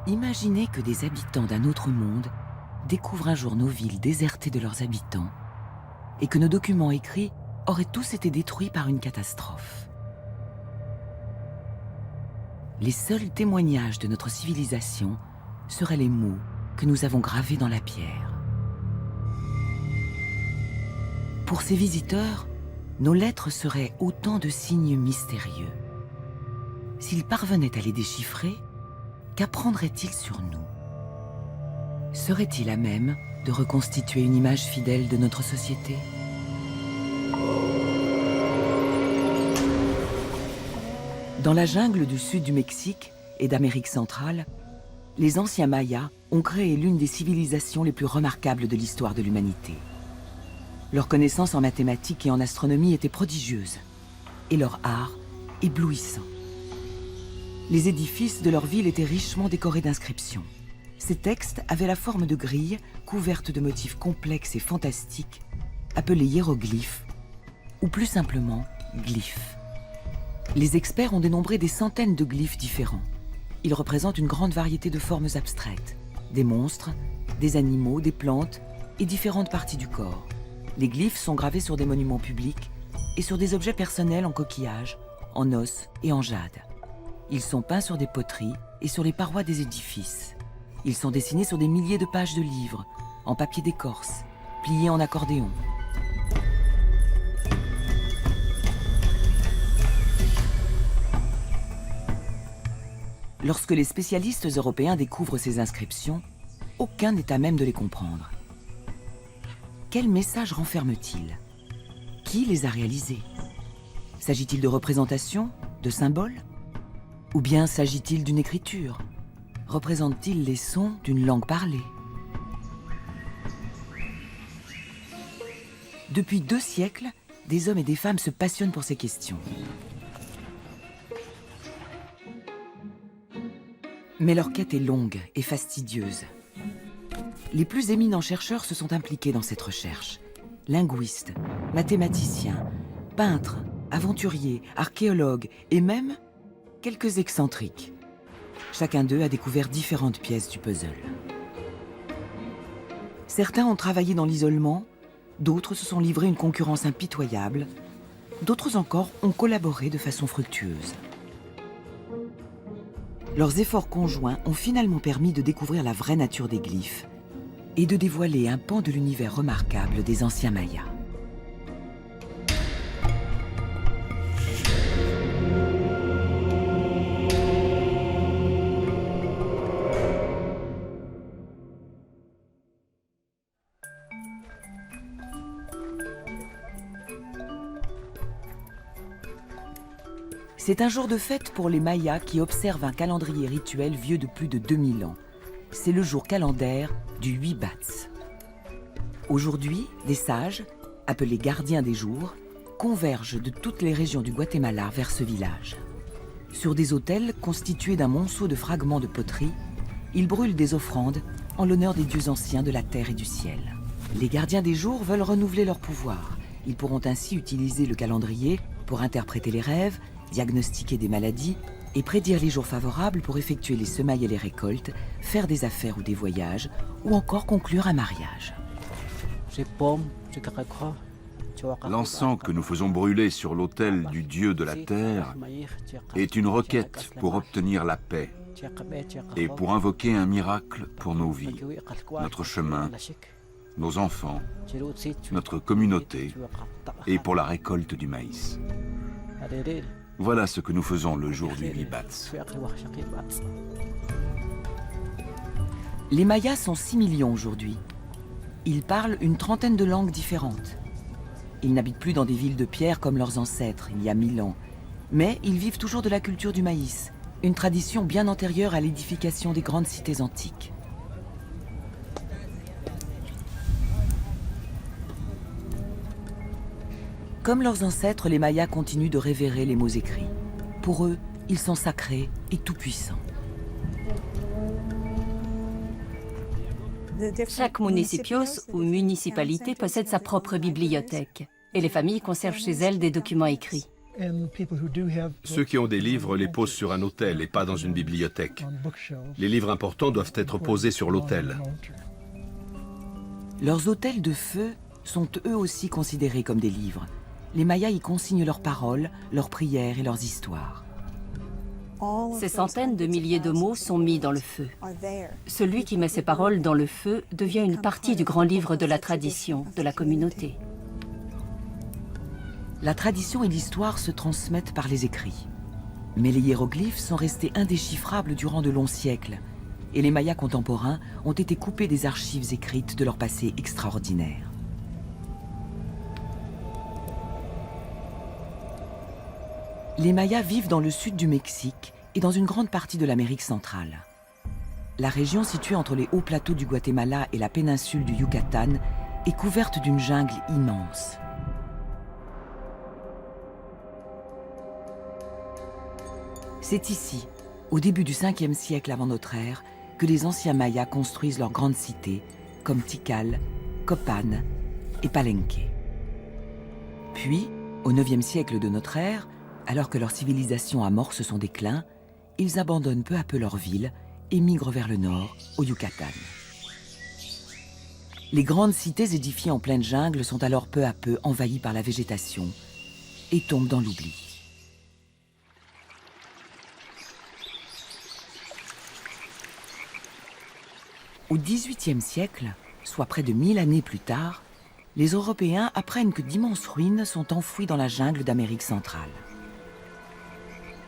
Imaginez que des habitants d'un autre monde découvrent un jour nos villes désertées de leurs habitants et que nos documents écrits auraient tous été détruits par une catastrophe. Les seuls témoignages de notre civilisation seraient les mots que nous avons gravés dans la pierre. Pour ces visiteurs, nos lettres seraient autant de signes mystérieux. S'ils parvenaient à les déchiffrer, qu'apprendraient-ils sur nous? Seraient-ils à même de reconstituer une image fidèle de notre société? Dans la jungle du sud du Mexique et d'Amérique centrale, les anciens Mayas ont créé l'une des civilisations les plus remarquables de l'histoire de l'humanité. Leurs connaissances en mathématiques et en astronomie étaient prodigieuses, et leur art éblouissant. Les édifices de leur ville étaient richement décorés d'inscriptions. Ces textes avaient la forme de grilles couvertes de motifs complexes et fantastiques, appelés hiéroglyphes, ou plus simplement glyphes. Les experts ont dénombré des centaines de glyphes différents. Ils représentent une grande variété de formes abstraites, des monstres, des animaux, des plantes et différentes parties du corps. Les glyphes sont gravés sur des monuments publics et sur des objets personnels en coquillage, en os et en jade. Ils sont peints sur des poteries et sur les parois des édifices. Ils sont dessinés sur des milliers de pages de livres, en papier d'écorce, pliés en accordéon. Lorsque les spécialistes européens découvrent ces inscriptions, aucun n'est à même de les comprendre. Quel message renferment-ils? Qui les a réalisés? S'agit-il de représentations, de symboles? Ou bien s'agit-il d'une écriture? Représentent-ils les sons d'une langue parlée? Depuis 2 siècles, des hommes et des femmes se passionnent pour ces questions. Mais leur quête est longue et fastidieuse. Les plus éminents chercheurs se sont impliqués dans cette recherche. Linguistes, mathématiciens, peintres, aventuriers, archéologues et même quelques excentriques. Chacun d'eux a découvert différentes pièces du puzzle. Certains ont travaillé dans l'isolement, d'autres se sont livrés une concurrence impitoyable, d'autres encore ont collaboré de façon fructueuse. Leurs efforts conjoints ont finalement permis de découvrir la vraie nature des glyphes et de dévoiler un pan de l'univers remarquable des anciens Mayas. C'est un jour de fête pour les Mayas qui observent un calendrier rituel vieux de plus de 2000 ans. C'est le jour calendaire du Huibats. Aujourd'hui, des sages, appelés gardiens des jours, convergent de toutes les régions du Guatemala vers ce village. Sur des autels constitués d'un monceau de fragments de poterie, ils brûlent des offrandes en l'honneur des dieux anciens de la terre et du ciel. Les gardiens des jours veulent renouveler leur pouvoir. Ils pourront ainsi utiliser le calendrier pour interpréter les rêves, diagnostiquer des maladies et prédire les jours favorables pour effectuer les semailles et les récoltes, faire des affaires ou des voyages, ou encore conclure un mariage. L'encens que nous faisons brûler sur l'autel du Dieu de la terre est une requête pour obtenir la paix et pour invoquer un miracle pour nos vies, notre chemin, nos enfants, notre communauté et pour la récolte du maïs. Voilà ce que nous faisons le jour du Huibats. Les Mayas sont 6 millions aujourd'hui. Ils parlent une trentaine de langues différentes. Ils n'habitent plus dans des villes de pierre comme leurs ancêtres, il y a 1000 ans. Mais ils vivent toujours de la culture du maïs, une tradition bien antérieure à l'édification des grandes cités antiques. Comme leurs ancêtres, les Mayas continuent de révérer les mots écrits. Pour eux, ils sont sacrés et tout-puissants. Chaque municipios ou municipalité possède sa propre bibliothèque et les familles conservent chez elles des documents écrits. Ceux qui ont des livres les posent sur un autel et pas dans une bibliothèque. Les livres importants doivent être posés sur l'autel. Leurs autels de feu sont eux aussi considérés comme des livres. Les Mayas y consignent leurs paroles, leurs prières et leurs histoires. Ces centaines de milliers de mots sont mis dans le feu. Celui qui met ses paroles dans le feu devient une partie du grand livre de la tradition, de la communauté. La tradition et l'histoire se transmettent par les écrits. Mais les hiéroglyphes sont restés indéchiffrables durant de longs siècles, et les Mayas contemporains ont été coupés des archives écrites de leur passé extraordinaire. Les Mayas vivent dans le sud du Mexique et dans une grande partie de l'Amérique centrale. La région située entre les hauts plateaux du Guatemala et la péninsule du Yucatan est couverte d'une jungle immense. C'est ici, au début du 5e siècle avant notre ère, que les anciens Mayas construisent leurs grandes cités, comme Tikal, Copan et Palenque. Puis, au 9e siècle de notre ère, alors que leur civilisation amorce son déclin, ils abandonnent peu à peu leur ville et migrent vers le nord, au Yucatan. Les grandes cités édifiées en pleine jungle sont alors peu à peu envahies par la végétation et tombent dans l'oubli. Au XVIIIe siècle, soit près de 1000 années plus tard, les Européens apprennent que d'immenses ruines sont enfouies dans la jungle d'Amérique centrale.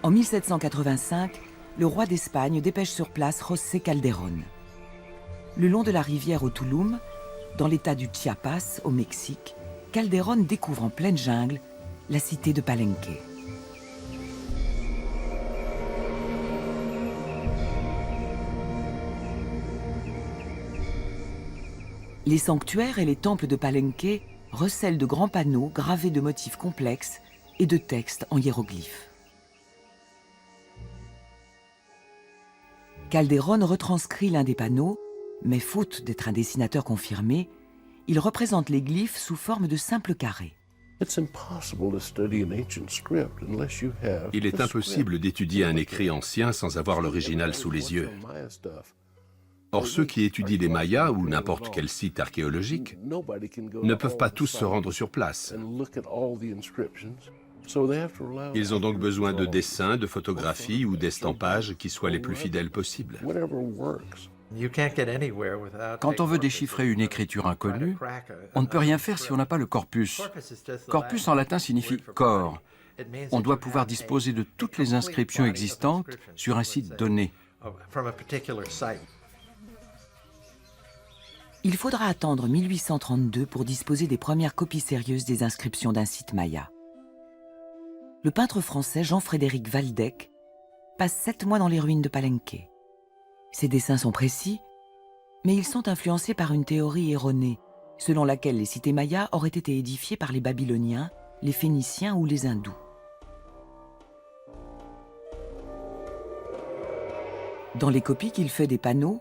En 1785, le roi d'Espagne dépêche sur place José Calderón. Le long de la rivière au Tulum, dans l'état du Chiapas, au Mexique, Calderón découvre en pleine jungle la cité de Palenque. Les sanctuaires et les temples de Palenque recèlent de grands panneaux gravés de motifs complexes et de textes en hiéroglyphes. Calderón retranscrit l'un des panneaux, mais faute d'être un dessinateur confirmé, il représente les glyphes sous forme de simples carrés. Il est impossible d'étudier un écrit ancien sans avoir l'original sous les yeux. Or, ceux qui étudient les Mayas ou n'importe quel site archéologique ne peuvent pas tous se rendre sur place. Ils ont donc besoin de dessins, de photographies ou d'estampages qui soient les plus fidèles possibles. Quand on veut déchiffrer une écriture inconnue, on ne peut rien faire si on n'a pas le corpus. Corpus en latin signifie corps. On doit pouvoir disposer de toutes les inscriptions existantes sur un site donné. Il faudra attendre 1832 pour disposer des premières copies sérieuses des inscriptions d'un site maya. Le peintre français Jean-Frédéric Waldeck passe 7 mois dans les ruines de Palenque. Ses dessins sont précis, mais ils sont influencés par une théorie erronée, selon laquelle les cités mayas auraient été édifiées par les Babyloniens, les Phéniciens ou les Hindous. Dans les copies qu'il fait des panneaux,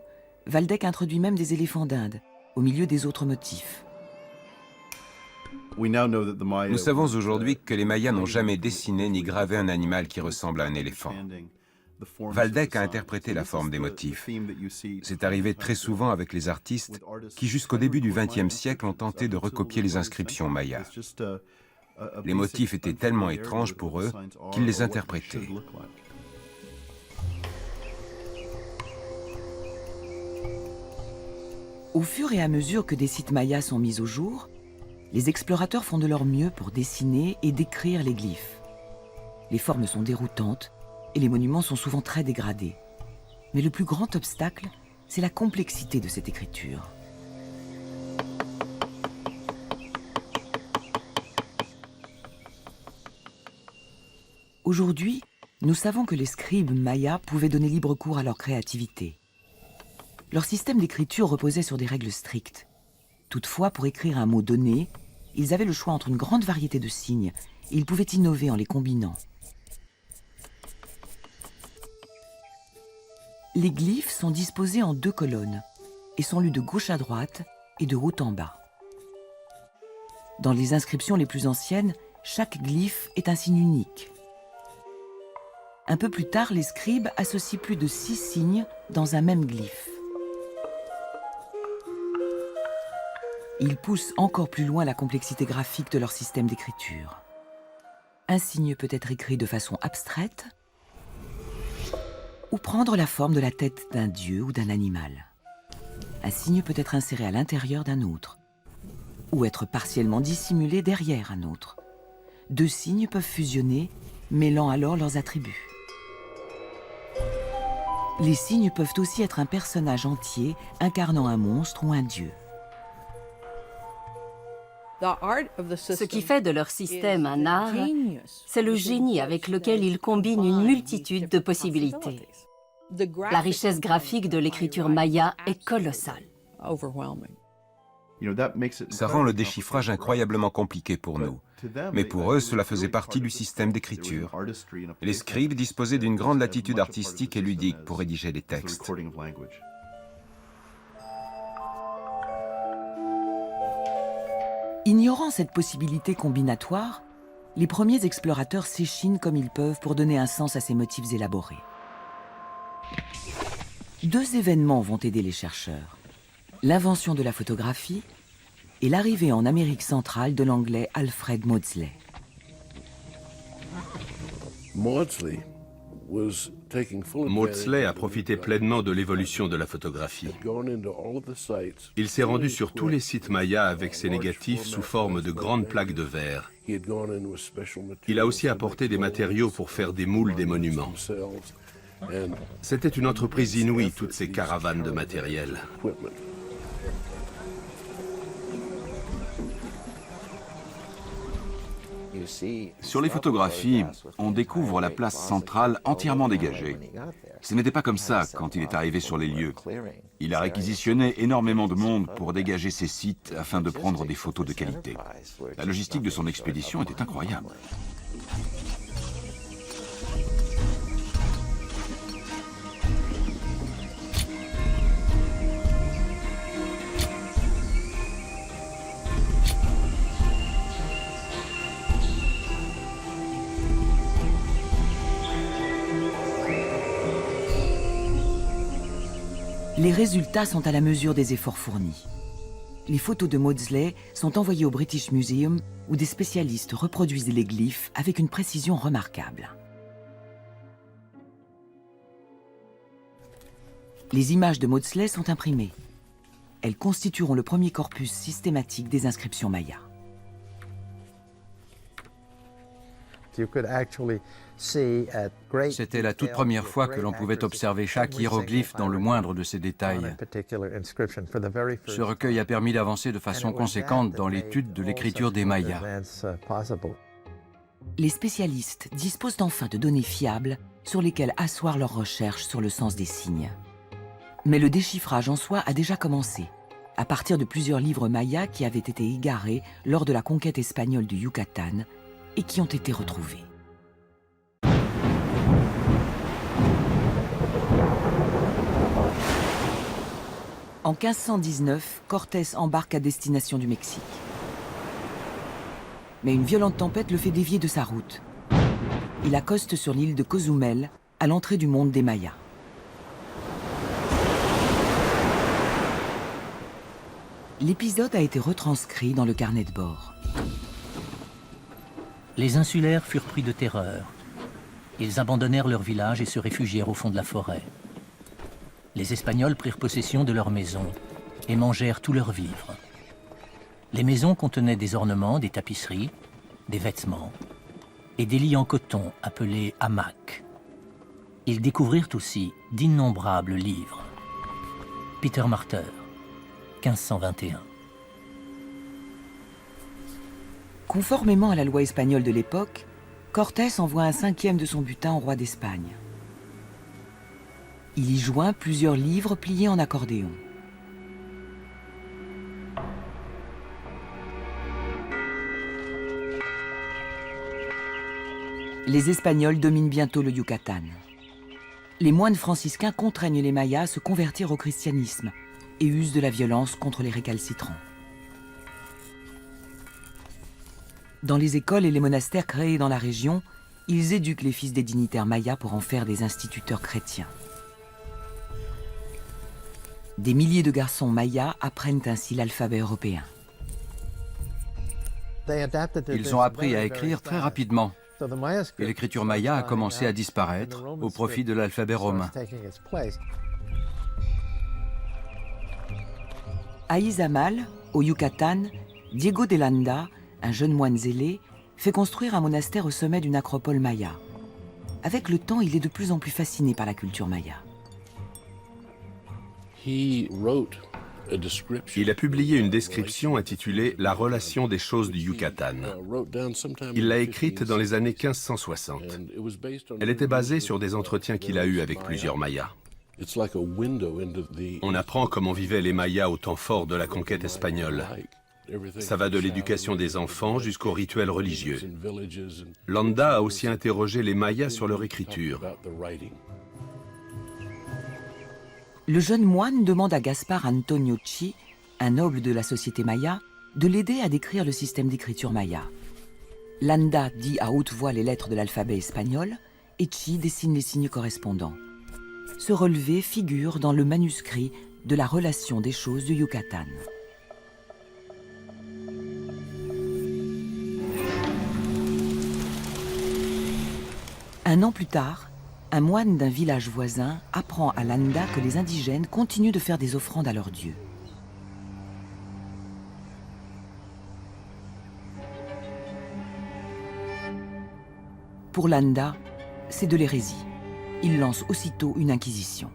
Waldeck introduit même des éléphants d'Inde, au milieu des autres motifs. Nous savons aujourd'hui que les Mayas n'ont jamais dessiné ni gravé un animal qui ressemble à un éléphant. Waldeck a interprété la forme des motifs. C'est arrivé très souvent avec les artistes qui, jusqu'au début du XXe siècle, ont tenté de recopier les inscriptions mayas. Les motifs étaient tellement étranges pour eux qu'ils les interprétaient. Au fur et à mesure que des sites mayas sont mis au jour, les explorateurs font de leur mieux pour dessiner et décrire les glyphes. Les formes sont déroutantes et les monuments sont souvent très dégradés. Mais le plus grand obstacle, c'est la complexité de cette écriture. Aujourd'hui, nous savons que les scribes mayas pouvaient donner libre cours à leur créativité. Leur système d'écriture reposait sur des règles strictes. Toutefois, pour écrire un mot donné, ils avaient le choix entre une grande variété de signes et ils pouvaient innover en les combinant. Les glyphes sont disposés en 2 colonnes et sont lus de gauche à droite et de haut en bas. Dans les inscriptions les plus anciennes, chaque glyphe est un signe unique. Un peu plus tard, les scribes associent plus de 6 signes dans un même glyphe. Ils poussent encore plus loin la complexité graphique de leur système d'écriture. Un signe peut être écrit de façon abstraite ou prendre la forme de la tête d'un dieu ou d'un animal. Un signe peut être inséré à l'intérieur d'un autre ou être partiellement dissimulé derrière un autre. 2 signes peuvent fusionner, mêlant alors leurs attributs. Les signes peuvent aussi être un personnage entier incarnant un monstre ou un dieu. Ce qui fait de leur système un art, c'est le génie avec lequel ils combinent une multitude de possibilités. La richesse graphique de l'écriture maya est colossale. Ça rend le déchiffrage incroyablement compliqué pour nous. Mais pour eux, cela faisait partie du système d'écriture. Les scribes disposaient d'une grande latitude artistique et ludique pour rédiger les textes. Ignorant cette possibilité combinatoire, les premiers explorateurs s'échinent comme ils peuvent pour donner un sens à ces motifs élaborés. 2 événements vont aider les chercheurs: l'invention de la photographie et l'arrivée en Amérique centrale de l'anglais Alfred Maudslay. Maudslay a profité pleinement de l'évolution de la photographie. Il s'est rendu sur tous les sites mayas avec ses négatifs sous forme de grandes plaques de verre. Il a aussi apporté des matériaux pour faire des moules des monuments. C'était une entreprise inouïe, toutes ces caravanes de matériel. Sur les photographies, on découvre la place centrale entièrement dégagée. Ce n'était pas comme ça quand il est arrivé sur les lieux. Il a réquisitionné énormément de monde pour dégager ces sites afin de prendre des photos de qualité. La logistique de son expédition était incroyable. Les résultats sont à la mesure des efforts fournis. Les photos de Maudslay sont envoyées au British Museum où des spécialistes reproduisent les glyphes avec une précision remarquable. Les images de Maudslay sont imprimées. Elles constitueront le premier corpus systématique des inscriptions mayas. C'était la toute première fois que l'on pouvait observer chaque hiéroglyphe dans le moindre de ses détails. Ce recueil a permis d'avancer de façon conséquente dans l'étude de l'écriture des Mayas. Les spécialistes disposent enfin de données fiables sur lesquelles asseoir leurs recherches sur le sens des signes. Mais le déchiffrage en soi a déjà commencé, à partir de plusieurs livres mayas qui avaient été égarés lors de la conquête espagnole du Yucatan et qui ont été retrouvés. En 1519, Cortés embarque à destination du Mexique. Mais une violente tempête le fait dévier de sa route. Il accoste sur l'île de Cozumel, à l'entrée du monde des Mayas. L'épisode a été retranscrit dans le carnet de bord. Les insulaires furent pris de terreur. Ils abandonnèrent leur village et se réfugièrent au fond de la forêt. Les Espagnols prirent possession de leurs maisons et mangèrent tous leurs vivres. Les maisons contenaient des ornements, des tapisseries, des vêtements et des lits en coton appelés hamacs. Ils découvrirent aussi d'innombrables livres. Peter Martyr, 1521. Conformément à la loi espagnole de l'époque, Cortés envoie un 5e de son butin au roi d'Espagne. Il y joint plusieurs livres pliés en accordéon. Les Espagnols dominent bientôt le Yucatan. Les moines franciscains contraignent les Mayas à se convertir au christianisme et usent de la violence contre les récalcitrants. Dans les écoles et les monastères créés dans la région, ils éduquent les fils des dignitaires mayas pour en faire des instituteurs chrétiens. Des milliers de garçons mayas apprennent ainsi l'alphabet européen. Ils ont appris à écrire très rapidement. Et l'écriture maya a commencé à disparaître au profit de l'alphabet romain. À Izamal, au Yucatan, Diego de Landa, un jeune moine zélé, fait construire un monastère au sommet d'une acropole maya. Avec le temps, il est de plus en plus fasciné par la culture maya. Il a publié une description intitulée « La relation des choses du Yucatan ». Il l'a écrite dans les années 1560. Elle était basée sur des entretiens qu'il a eus avec plusieurs Mayas. On apprend comment vivaient les Mayas au temps fort de la conquête espagnole. Ça va de l'éducation des enfants jusqu'aux rituels religieux. Landa a aussi interrogé les Mayas sur leur écriture. Le jeune moine demande à Gaspar Antonio Chi, un noble de la société maya, de l'aider à décrire le système d'écriture maya. Landa dit à haute voix les lettres de l'alphabet espagnol et Chi dessine les signes correspondants. Ce relevé figure dans le manuscrit de la relation des choses du Yucatan. Un an plus tard, un moine d'un village voisin apprend à Landa que les indigènes continuent de faire des offrandes à leurs dieux. Pour Landa, c'est de l'hérésie. Il lance aussitôt une inquisition.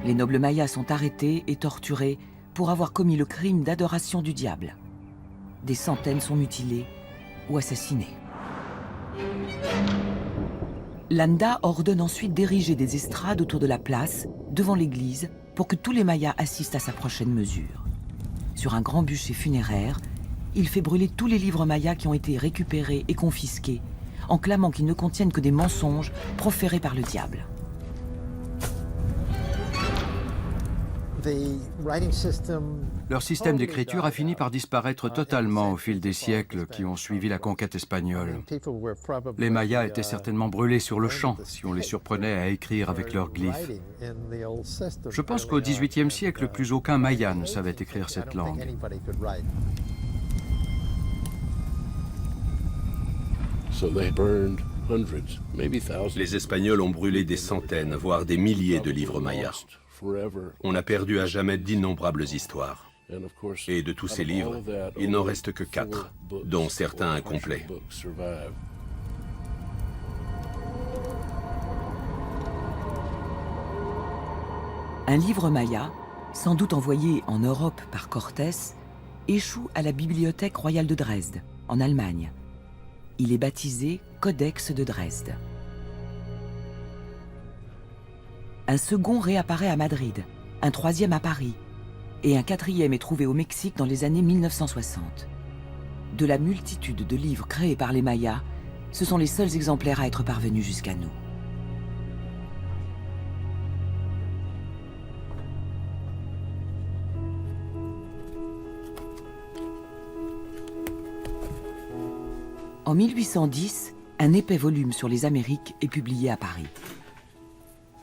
Les nobles mayas sont arrêtés et torturés pour avoir commis le crime d'adoration du diable. Des centaines sont mutilés ou assassinés. Landa ordonne ensuite d'ériger des estrades autour de la place, devant l'église, pour que tous les Mayas assistent à sa prochaine mesure. Sur un grand bûcher funéraire, il fait brûler tous les livres mayas qui ont été récupérés et confisqués, en clamant qu'ils ne contiennent que des mensonges proférés par le diable. Leur système d'écriture a fini par disparaître totalement au fil des siècles qui ont suivi la conquête espagnole. Les Mayas étaient certainement brûlés sur le champ si on les surprenait à écrire avec leurs glyphes. Je pense qu'au XVIIIe siècle, plus aucun Maya ne savait écrire cette langue. Les Espagnols ont brûlé des centaines, voire des milliers de livres mayas. On a perdu à jamais d'innombrables histoires. Et de tous ces livres, il n'en reste que 4, dont certains incomplets. Un livre maya, sans doute envoyé en Europe par Cortés, échoue à la Bibliothèque royale de Dresde, en Allemagne. Il est baptisé Codex de Dresde. Un second réapparaît à Madrid, un troisième à Paris, et un quatrième est trouvé au Mexique dans les années 1960. De la multitude de livres créés par les Mayas, ce sont les seuls exemplaires à être parvenus jusqu'à nous. En 1810, un épais volume sur les Amériques est publié à Paris.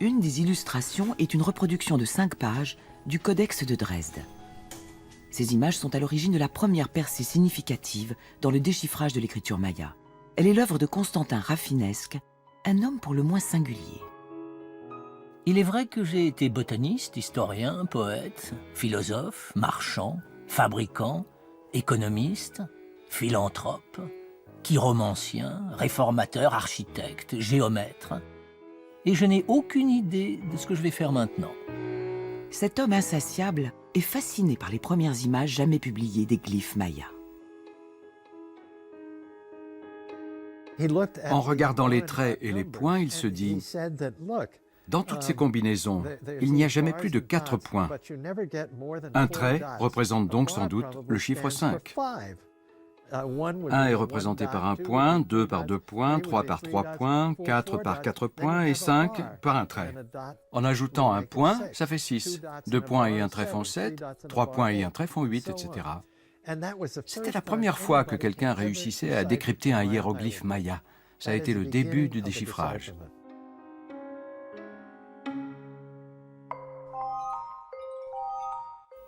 Une des illustrations est une reproduction de 5 pages du Codex de Dresde. Ces images sont à l'origine de la première percée significative dans le déchiffrage de l'écriture maya. Elle est l'œuvre de Constantin Rafinesque, un homme pour le moins singulier. Il est vrai que j'ai été botaniste, historien, poète, philosophe, marchand, fabricant, économiste, philanthrope, chiromancien, réformateur, architecte, géomètre. Et je n'ai aucune idée de ce que je vais faire maintenant. Cet homme insatiable est fasciné par les premières images jamais publiées des glyphes mayas. En regardant les traits et les points, il se dit « Dans toutes ces combinaisons, il n'y a jamais plus de 4 points. Un trait représente donc sans doute le chiffre 5. 1 est représenté par un point, 2 par 2 points, 3 par 3 points, 4 par 4 points et 5 par un trait. En ajoutant un point, ça fait 6. 2 points et un trait font 7, 3 points et un trait font 8, etc. C'était la première fois que quelqu'un réussissait à décrypter un hiéroglyphe maya. Ça a été le début du déchiffrage.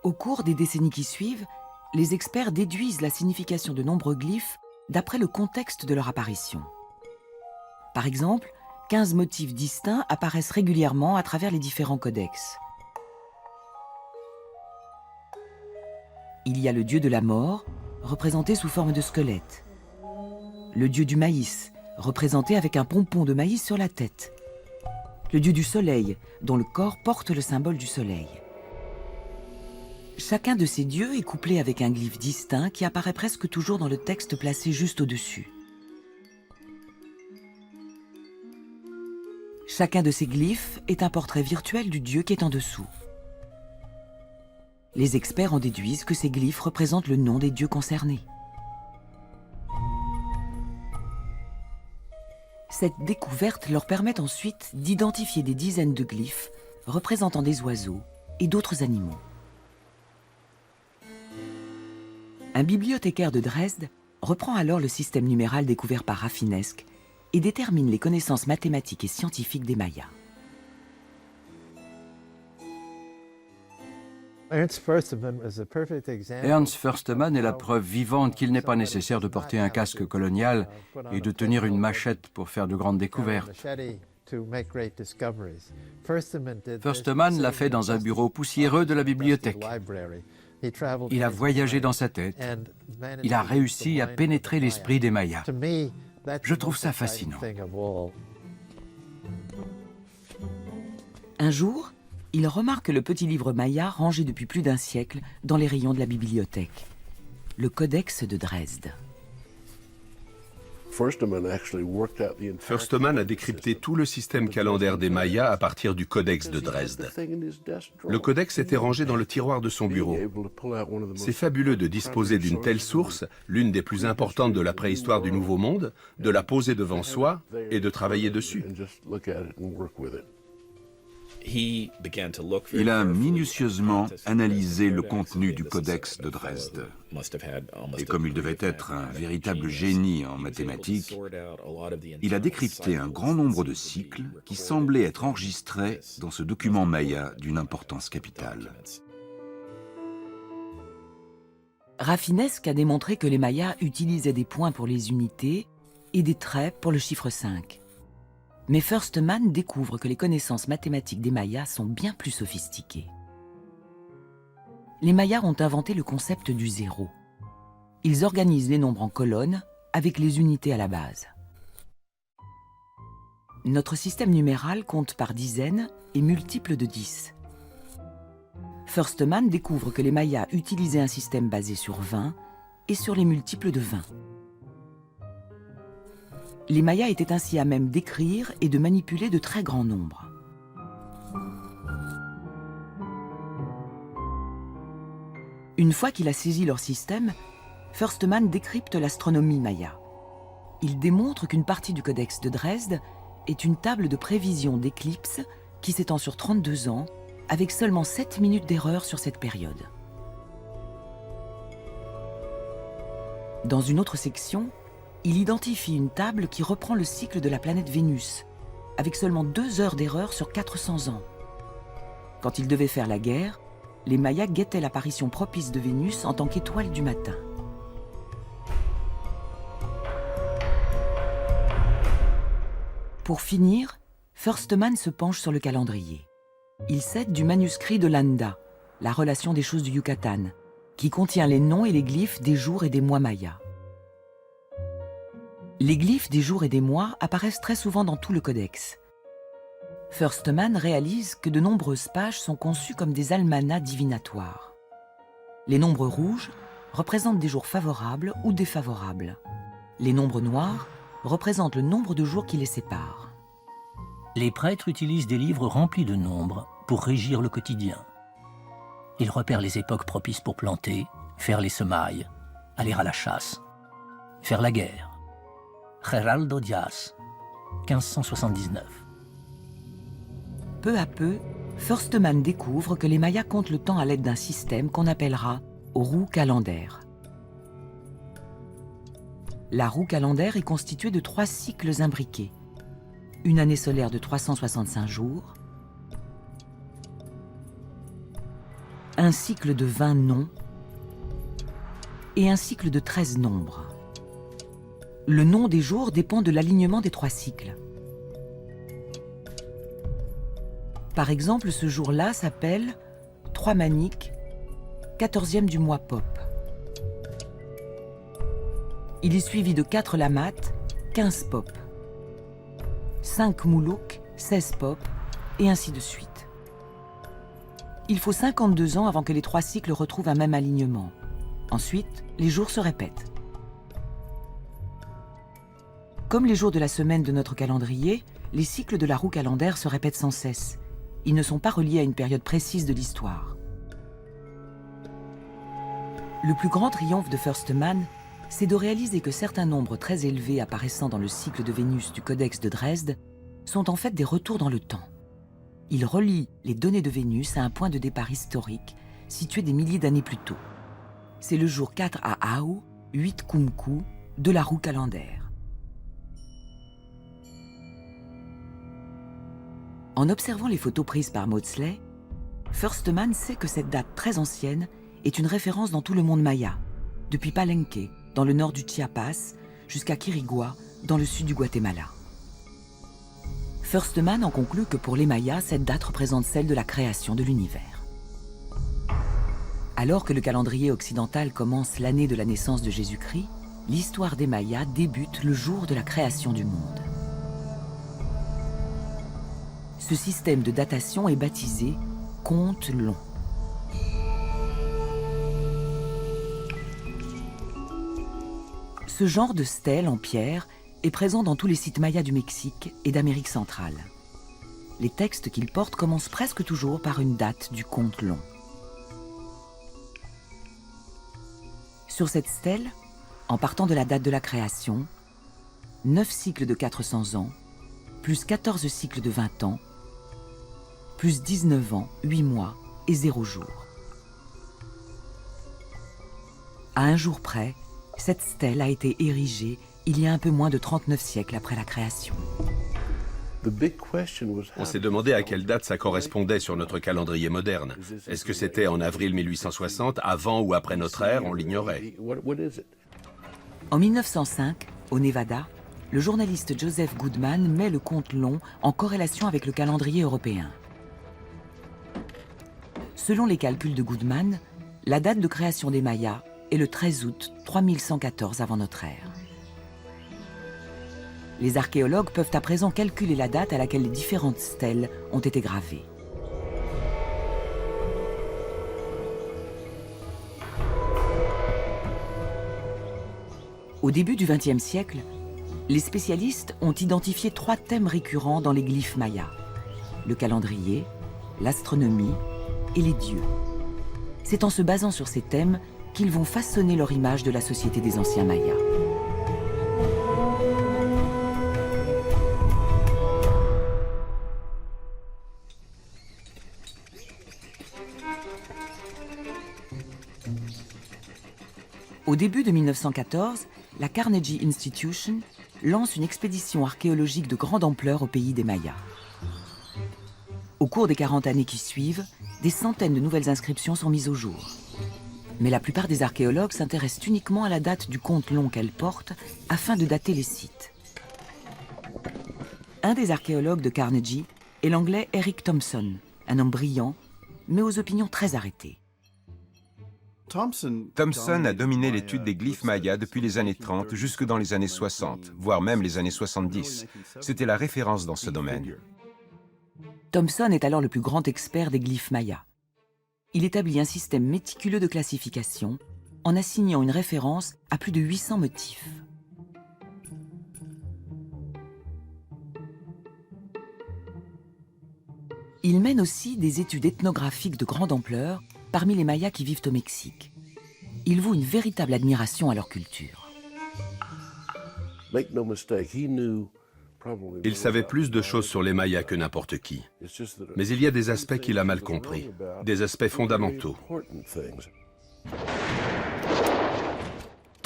Au cours des décennies qui suivent, les experts déduisent la signification de nombreux glyphes d'après le contexte de leur apparition. Par exemple, 15 motifs distincts apparaissent régulièrement à travers les différents codex. Il y a le dieu de la mort, représenté sous forme de squelette. Le dieu du maïs, représenté avec un pompon de maïs sur la tête. Le dieu du soleil, dont le corps porte le symbole du soleil. Chacun de ces dieux est couplé avec un glyphe distinct qui apparaît presque toujours dans le texte placé juste au-dessus. Chacun de ces glyphes est un portrait virtuel du dieu qui est en dessous. Les experts en déduisent que ces glyphes représentent le nom des dieux concernés. Cette découverte leur permet ensuite d'identifier des dizaines de glyphes représentant des oiseaux et d'autres animaux. Un bibliothécaire de Dresde reprend alors le système numéral découvert par Rafinesque et détermine les connaissances mathématiques et scientifiques des Mayas. Ernst Förstemann est la preuve vivante qu'il n'est pas nécessaire de porter un casque colonial et de tenir une machette pour faire de grandes découvertes. Förstemann l'a fait dans un bureau poussiéreux de la bibliothèque. Il a voyagé dans sa tête. Il a réussi à pénétrer l'esprit des Mayas. Je trouve ça fascinant. Un jour, il remarque le petit livre maya rangé depuis plus d'un siècle dans les rayons de la bibliothèque. Le Codex de Dresde. Förstemann a décrypté tout le système calendaire des Mayas à partir du Codex de Dresde. Le codex était rangé dans le tiroir de son bureau. C'est fabuleux de disposer d'une telle source, l'une des plus importantes de la préhistoire du Nouveau Monde, de la poser devant soi et de travailler dessus. Il a minutieusement analysé le contenu du Codex de Dresde. Et comme il devait être un véritable génie en mathématiques, il a décrypté un grand nombre de cycles qui semblaient être enregistrés dans ce document maya d'une importance capitale. Rafinesque a démontré que les Mayas utilisaient des points pour les unités et des traits pour le chiffre 5. Mais Förstemann découvre que les connaissances mathématiques des Mayas sont bien plus sophistiquées. Les Mayas ont inventé le concept du zéro. Ils organisent les nombres en colonnes avec les unités à la base. Notre système numéral compte par dizaines et multiples de 10. Förstemann découvre que les Mayas utilisaient un système basé sur 20 et sur les multiples de 20. Les Mayas étaient ainsi à même d'écrire et de manipuler de très grands nombres. Une fois qu'il a saisi leur système, Förstemann décrypte l'astronomie maya. Il démontre qu'une partie du Codex de Dresde est une table de prévision d'éclipses qui s'étend sur 32 ans, avec seulement 7 minutes d'erreur sur cette période. Dans une autre section, il identifie une table qui reprend le cycle de la planète Vénus, avec seulement 2 heures d'erreur sur 400 ans. Quand ils devaient faire la guerre, les Mayas guettaient l'apparition propice de Vénus en tant qu'étoile du matin. Pour finir, Förstemann se penche sur le calendrier. Il s'aide du manuscrit de Landa, la relation des choses du Yucatan, qui contient les noms et les glyphes des jours et des mois mayas. Les glyphes des jours et des mois apparaissent très souvent dans tout le codex. Förstemann réalise que de nombreuses pages sont conçues comme des almanachs divinatoires. Les nombres rouges représentent des jours favorables ou défavorables. Les nombres noirs représentent le nombre de jours qui les séparent. Les prêtres utilisent des livres remplis de nombres pour régir le quotidien. Ils repèrent les époques propices pour planter, faire les semailles, aller à la chasse, faire la guerre. Geraldo Diaz, 1579. Peu à peu, Förstemann découvre que les Mayas comptent le temps à l'aide d'un système qu'on appellera roue calendaire. La roue calendaire est constituée de 3 cycles imbriqués. Une année solaire de 365 jours, un cycle de 20 noms et un cycle de 13 nombres. Le nom des jours dépend de l'alignement des 3 cycles. Par exemple, ce jour-là s'appelle 3 Maniques, 14e du mois Pop. Il est suivi de 4 Lamates, 15 Pop, 5 Moulouk, 16 Pop, et ainsi de suite. Il faut 52 ans avant que les 3 cycles retrouvent un même alignement. Ensuite, les jours se répètent. Comme les jours de la semaine de notre calendrier, les cycles de la roue calendaire se répètent sans cesse. Ils ne sont pas reliés à une période précise de l'histoire. Le plus grand triomphe de Försteman, c'est de réaliser que certains nombres très élevés apparaissant dans le cycle de Vénus du Codex de Dresde sont en fait des retours dans le temps. Il relie les données de Vénus à un point de départ historique situé des milliers d'années plus tôt. C'est le jour 4 à Au, 8 Kumku de la roue calendaire. En observant les photos prises par Maudsley, Försteman sait que cette date très ancienne est une référence dans tout le monde maya, depuis Palenque, dans le nord du Chiapas, jusqu'à Quirigua, dans le sud du Guatemala. Försteman en conclut que pour les Mayas, cette date représente celle de la création de l'univers. Alors que le calendrier occidental commence l'année de la naissance de Jésus-Christ, l'histoire des Mayas débute le jour de la création du monde. Ce système de datation est baptisé compte long. Ce genre de stèle en pierre est présent dans tous les sites mayas du Mexique et d'Amérique centrale. Les textes qu'ils portent commencent presque toujours par une date du compte long. Sur cette stèle, en partant de la date de la création, 9 cycles de 400 ans, plus 14 cycles de 20 ans, plus 19 ans, 8 mois et 0 jour. À un jour près, cette stèle a été érigée il y a un peu moins de 39 siècles après la création. On s'est demandé à quelle date ça correspondait sur notre calendrier moderne. Est-ce que c'était en avril 1860, avant ou après notre ère? On l'ignorait. En 1905, au Nevada, le journaliste Joseph Goodman met le compte long en corrélation avec le calendrier européen. Selon les calculs de Goodman, la date de création des Mayas est le 13 août 3114 avant notre ère. Les archéologues peuvent à présent calculer la date à laquelle les différentes stèles ont été gravées. Au début du XXe siècle, les spécialistes ont identifié 3 thèmes récurrents dans les glyphes mayas: le calendrier, l'astronomie et les dieux. C'est en se basant sur ces thèmes qu'ils vont façonner leur image de la société des anciens mayas. Au début de 1914, la Carnegie Institution lance une expédition archéologique de grande ampleur au pays des Mayas. Au cours des 40 années qui suivent, des centaines de nouvelles inscriptions sont mises au jour. Mais la plupart des archéologues s'intéressent uniquement à la date du compte long qu'elle porte afin de dater les sites. Un des archéologues de Carnegie est l'anglais Eric Thompson, un homme brillant, mais aux opinions très arrêtées. Thompson a dominé l'étude des glyphes mayas depuis les années 30 jusque dans les années 60, voire même les années 70. C'était la référence dans ce domaine. Thompson est alors le plus grand expert des glyphes mayas. Il établit un système méticuleux de classification en assignant une référence à plus de 800 motifs. Il mène aussi des études ethnographiques de grande ampleur parmi les Mayas qui vivent au Mexique. Il voue une véritable admiration à leur culture. Il savait plus de choses sur les Mayas que n'importe qui. Mais il y a des aspects qu'il a mal compris, des aspects fondamentaux.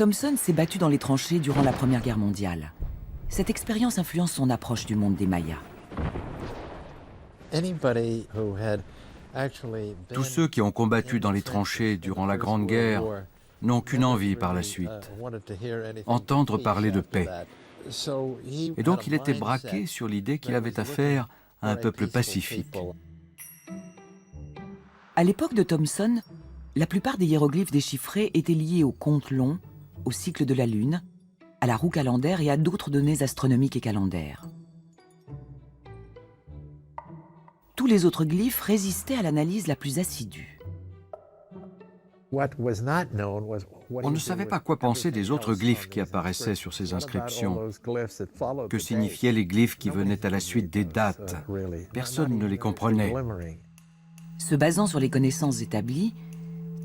Thompson s'est battu dans les tranchées durant la Première Guerre mondiale. Cette expérience influence son approche du monde des Mayas. Tous ceux qui ont combattu dans les tranchées durant la Grande Guerre n'ont qu'une envie par la suite, entendre parler de paix. Et donc il était braqué sur l'idée qu'il avait affaire à un peuple pacifique. À l'époque de Thompson, la plupart des hiéroglyphes déchiffrés étaient liés au compte long, au cycle de la Lune, à la roue calendaire et à d'autres données astronomiques et calendaires. Tous les autres glyphes résistaient à l'analyse la plus assidue. On ne savait pas quoi penser des autres glyphes qui apparaissaient sur ces inscriptions. Que signifiaient les glyphes qui venaient à la suite des dates? Personne ne les comprenait. Se basant sur les connaissances établies,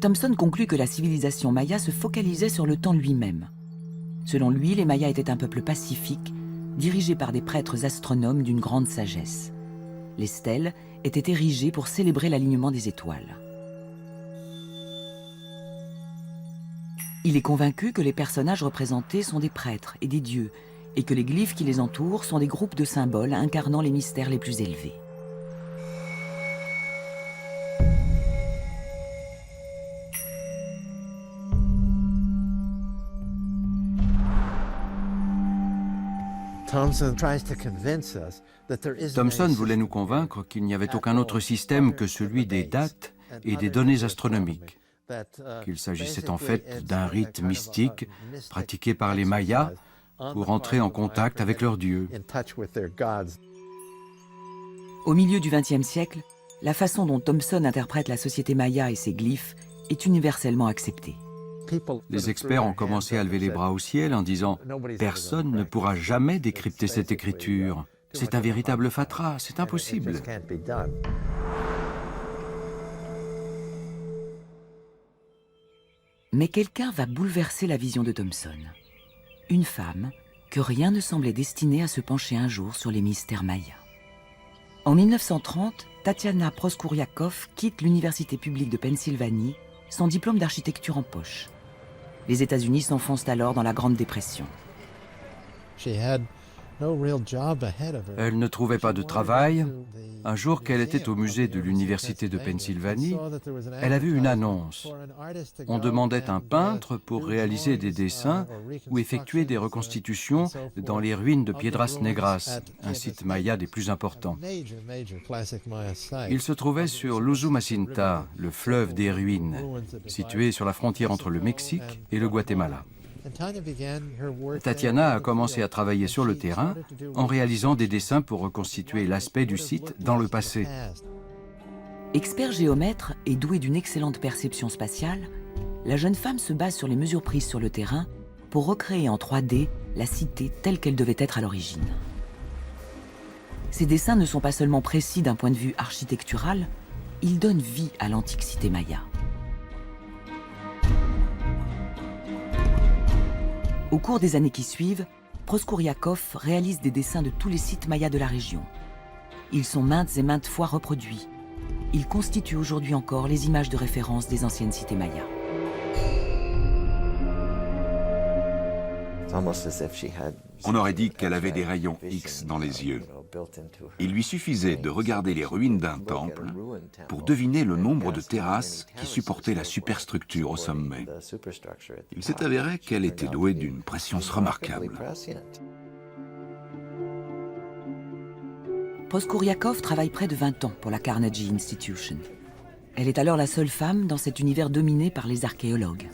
Thompson conclut que la civilisation maya se focalisait sur le temps lui-même. Selon lui, les Mayas étaient un peuple pacifique, dirigé par des prêtres astronomes d'une grande sagesse. Les stèles étaient érigées pour célébrer l'alignement des étoiles. Il est convaincu que les personnages représentés sont des prêtres et des dieux, et que les glyphes qui les entourent sont des groupes de symboles incarnant les mystères les plus élevés. Thompson voulait nous convaincre qu'il n'y avait aucun autre système que celui des dates et des données astronomiques, qu'il s'agissait en fait d'un rite mystique pratiqué par les Mayas pour entrer en contact avec leurs dieux. Au milieu du XXe siècle, la façon dont Thompson interprète la société maya et ses glyphes est universellement acceptée. Les experts ont commencé à lever les bras au ciel en disant « Personne ne pourra jamais décrypter cette écriture. C'est un véritable fatras, c'est impossible. » Mais quelqu'un va bouleverser la vision de Thompson. Une femme que rien ne semblait destiné à se pencher un jour sur les mystères mayas. En 1930, Tatiana Proskouriakov quitte l'université publique de Pennsylvanie, son diplôme d'architecture en poche. Les États-Unis s'enfoncent alors dans la Grande Dépression. Elle ne trouvait pas de travail. Un jour qu'elle était au musée de l'université de Pennsylvanie, elle a vu une annonce. On demandait un peintre pour réaliser des dessins ou effectuer des reconstitutions dans les ruines de Piedras Negras, un site maya des plus importants. Il se trouvait sur l'Usumacinta, le fleuve des ruines, situé sur la frontière entre le Mexique et le Guatemala. Tatiana a commencé à travailler sur le terrain en réalisant des dessins pour reconstituer l'aspect du site dans le passé. Expert géomètre et douée d'une excellente perception spatiale, la jeune femme se base sur les mesures prises sur le terrain pour recréer en 3D la cité telle qu'elle devait être à l'origine. Ces dessins ne sont pas seulement précis d'un point de vue architectural, ils donnent vie à l'antique cité maya. Au cours des années qui suivent, Proskouriakov réalise des dessins de tous les sites mayas de la région. Ils sont maintes et maintes fois reproduits. Ils constituent aujourd'hui encore les images de référence des anciennes cités mayas. On aurait dit qu'elle avait des rayons X dans les yeux. Il lui suffisait de regarder les ruines d'un temple pour deviner le nombre de terrasses qui supportaient la superstructure au sommet. Il s'est avéré qu'elle était douée d'une prescience remarquable. Proskouriakov travaille près de 20 ans pour la Carnegie Institution. Elle est alors la seule femme dans cet univers dominé par les archéologues.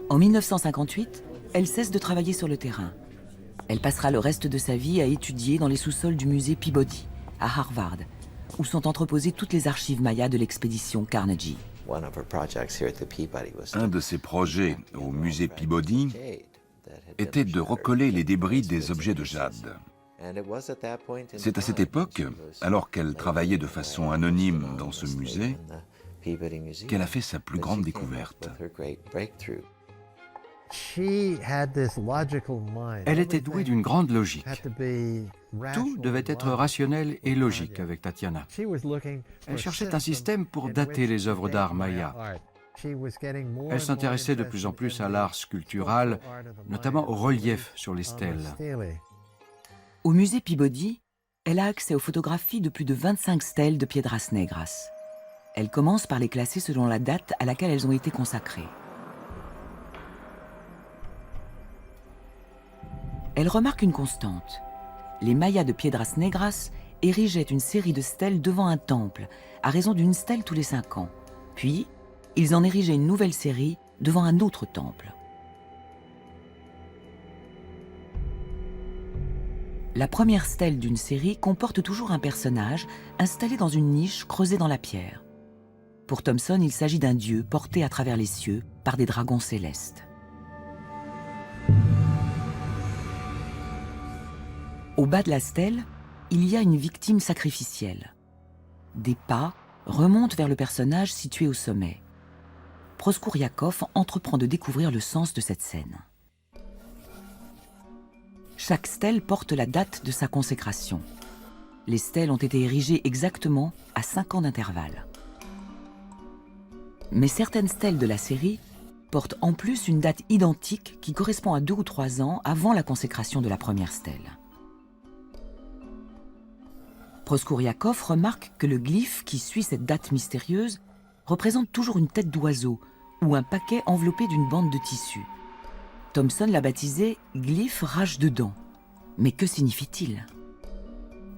En 1958, elle cesse de travailler sur le terrain. Elle passera le reste de sa vie à étudier dans les sous-sols du musée Peabody, à Harvard, où sont entreposées toutes les archives mayas de l'expédition Carnegie. Un de ses projets au musée Peabody était de recoller les débris des objets de jade. C'est à cette époque, alors qu'elle travaillait de façon anonyme dans ce musée, qu'elle a fait sa plus grande découverte. Elle était douée d'une grande logique. Tout devait être rationnel et logique avec Tatiana. Elle cherchait un système pour dater les œuvres d'art maya. Elle s'intéressait de plus en plus à l'art sculptural, notamment au relief sur les stèles. Au musée Peabody, elle a accès aux photographies de plus de 25 stèles de Piedras Negras. Elle commence par les classer selon la date à laquelle elles ont été consacrées. Elle remarque une constante. Les Mayas de Piedras Negras érigeaient une série de stèles devant un temple, à raison d'une stèle tous les 5 ans. Puis, ils en érigeaient une nouvelle série devant un autre temple. La première stèle d'une série comporte toujours un personnage installé dans une niche creusée dans la pierre. Pour Thomson, il s'agit d'un dieu porté à travers les cieux par des dragons célestes. Au bas de la stèle, il y a une victime sacrificielle. Des pas remontent vers le personnage situé au sommet. Proskouriakov entreprend de découvrir le sens de cette scène. Chaque stèle porte la date de sa consécration. Les stèles ont été érigées exactement à 5 ans d'intervalle. Mais certaines stèles de la série portent en plus une date identique qui correspond à 2 ou 3 ans avant la consécration de la première stèle. Proskouriakov remarque que le glyphe qui suit cette date mystérieuse représente toujours une tête d'oiseau ou un paquet enveloppé d'une bande de tissu. Thomson l'a baptisé « glyphe rage de dents ». Mais que signifie-t-il?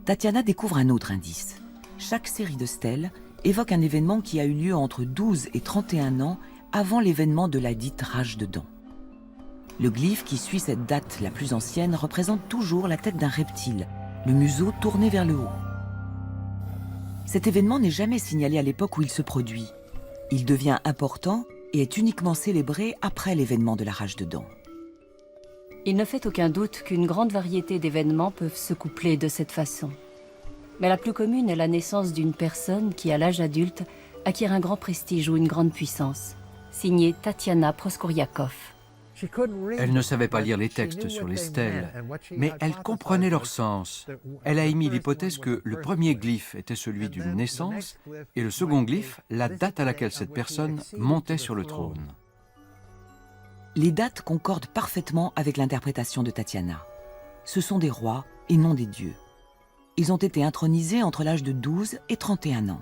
Tatiana découvre un autre indice. Chaque série de stèles évoque un événement qui a eu lieu entre 12 et 31 ans avant l'événement de la dite rage de dents. Le glyphe qui suit cette date la plus ancienne représente toujours la tête d'un reptile, le museau tourné vers le haut. Cet événement n'est jamais signalé à l'époque où il se produit. Il devient important et est uniquement célébré après l'événement de la rage de dents. Il ne fait aucun doute qu'une grande variété d'événements peuvent se coupler de cette façon. Mais la plus commune est la naissance d'une personne qui, à l'âge adulte, acquiert un grand prestige ou une grande puissance. Signée Tatiana Proskouriakov. Elle ne savait pas lire les textes sur les stèles, mais elle comprenait leur sens. Elle a émis l'hypothèse que le premier glyphe était celui d'une naissance et le second glyphe, la date à laquelle cette personne montait sur le trône. Les dates concordent parfaitement avec l'interprétation de Tatiana. Ce sont des rois et non des dieux. Ils ont été intronisés entre l'âge de 12 et 31 ans.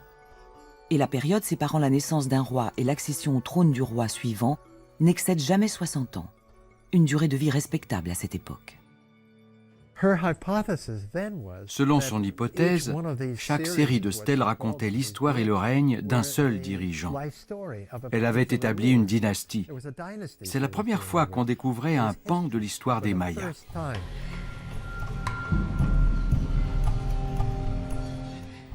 Et la période séparant la naissance d'un roi et l'accession au trône du roi suivant n'excède jamais 60 ans. Une durée de vie respectable à cette époque. Selon son hypothèse, chaque série de stèles racontait l'histoire et le règne d'un seul dirigeant. Elle avait établi une dynastie. C'est la première fois qu'on découvrait un pan de l'histoire des Mayas.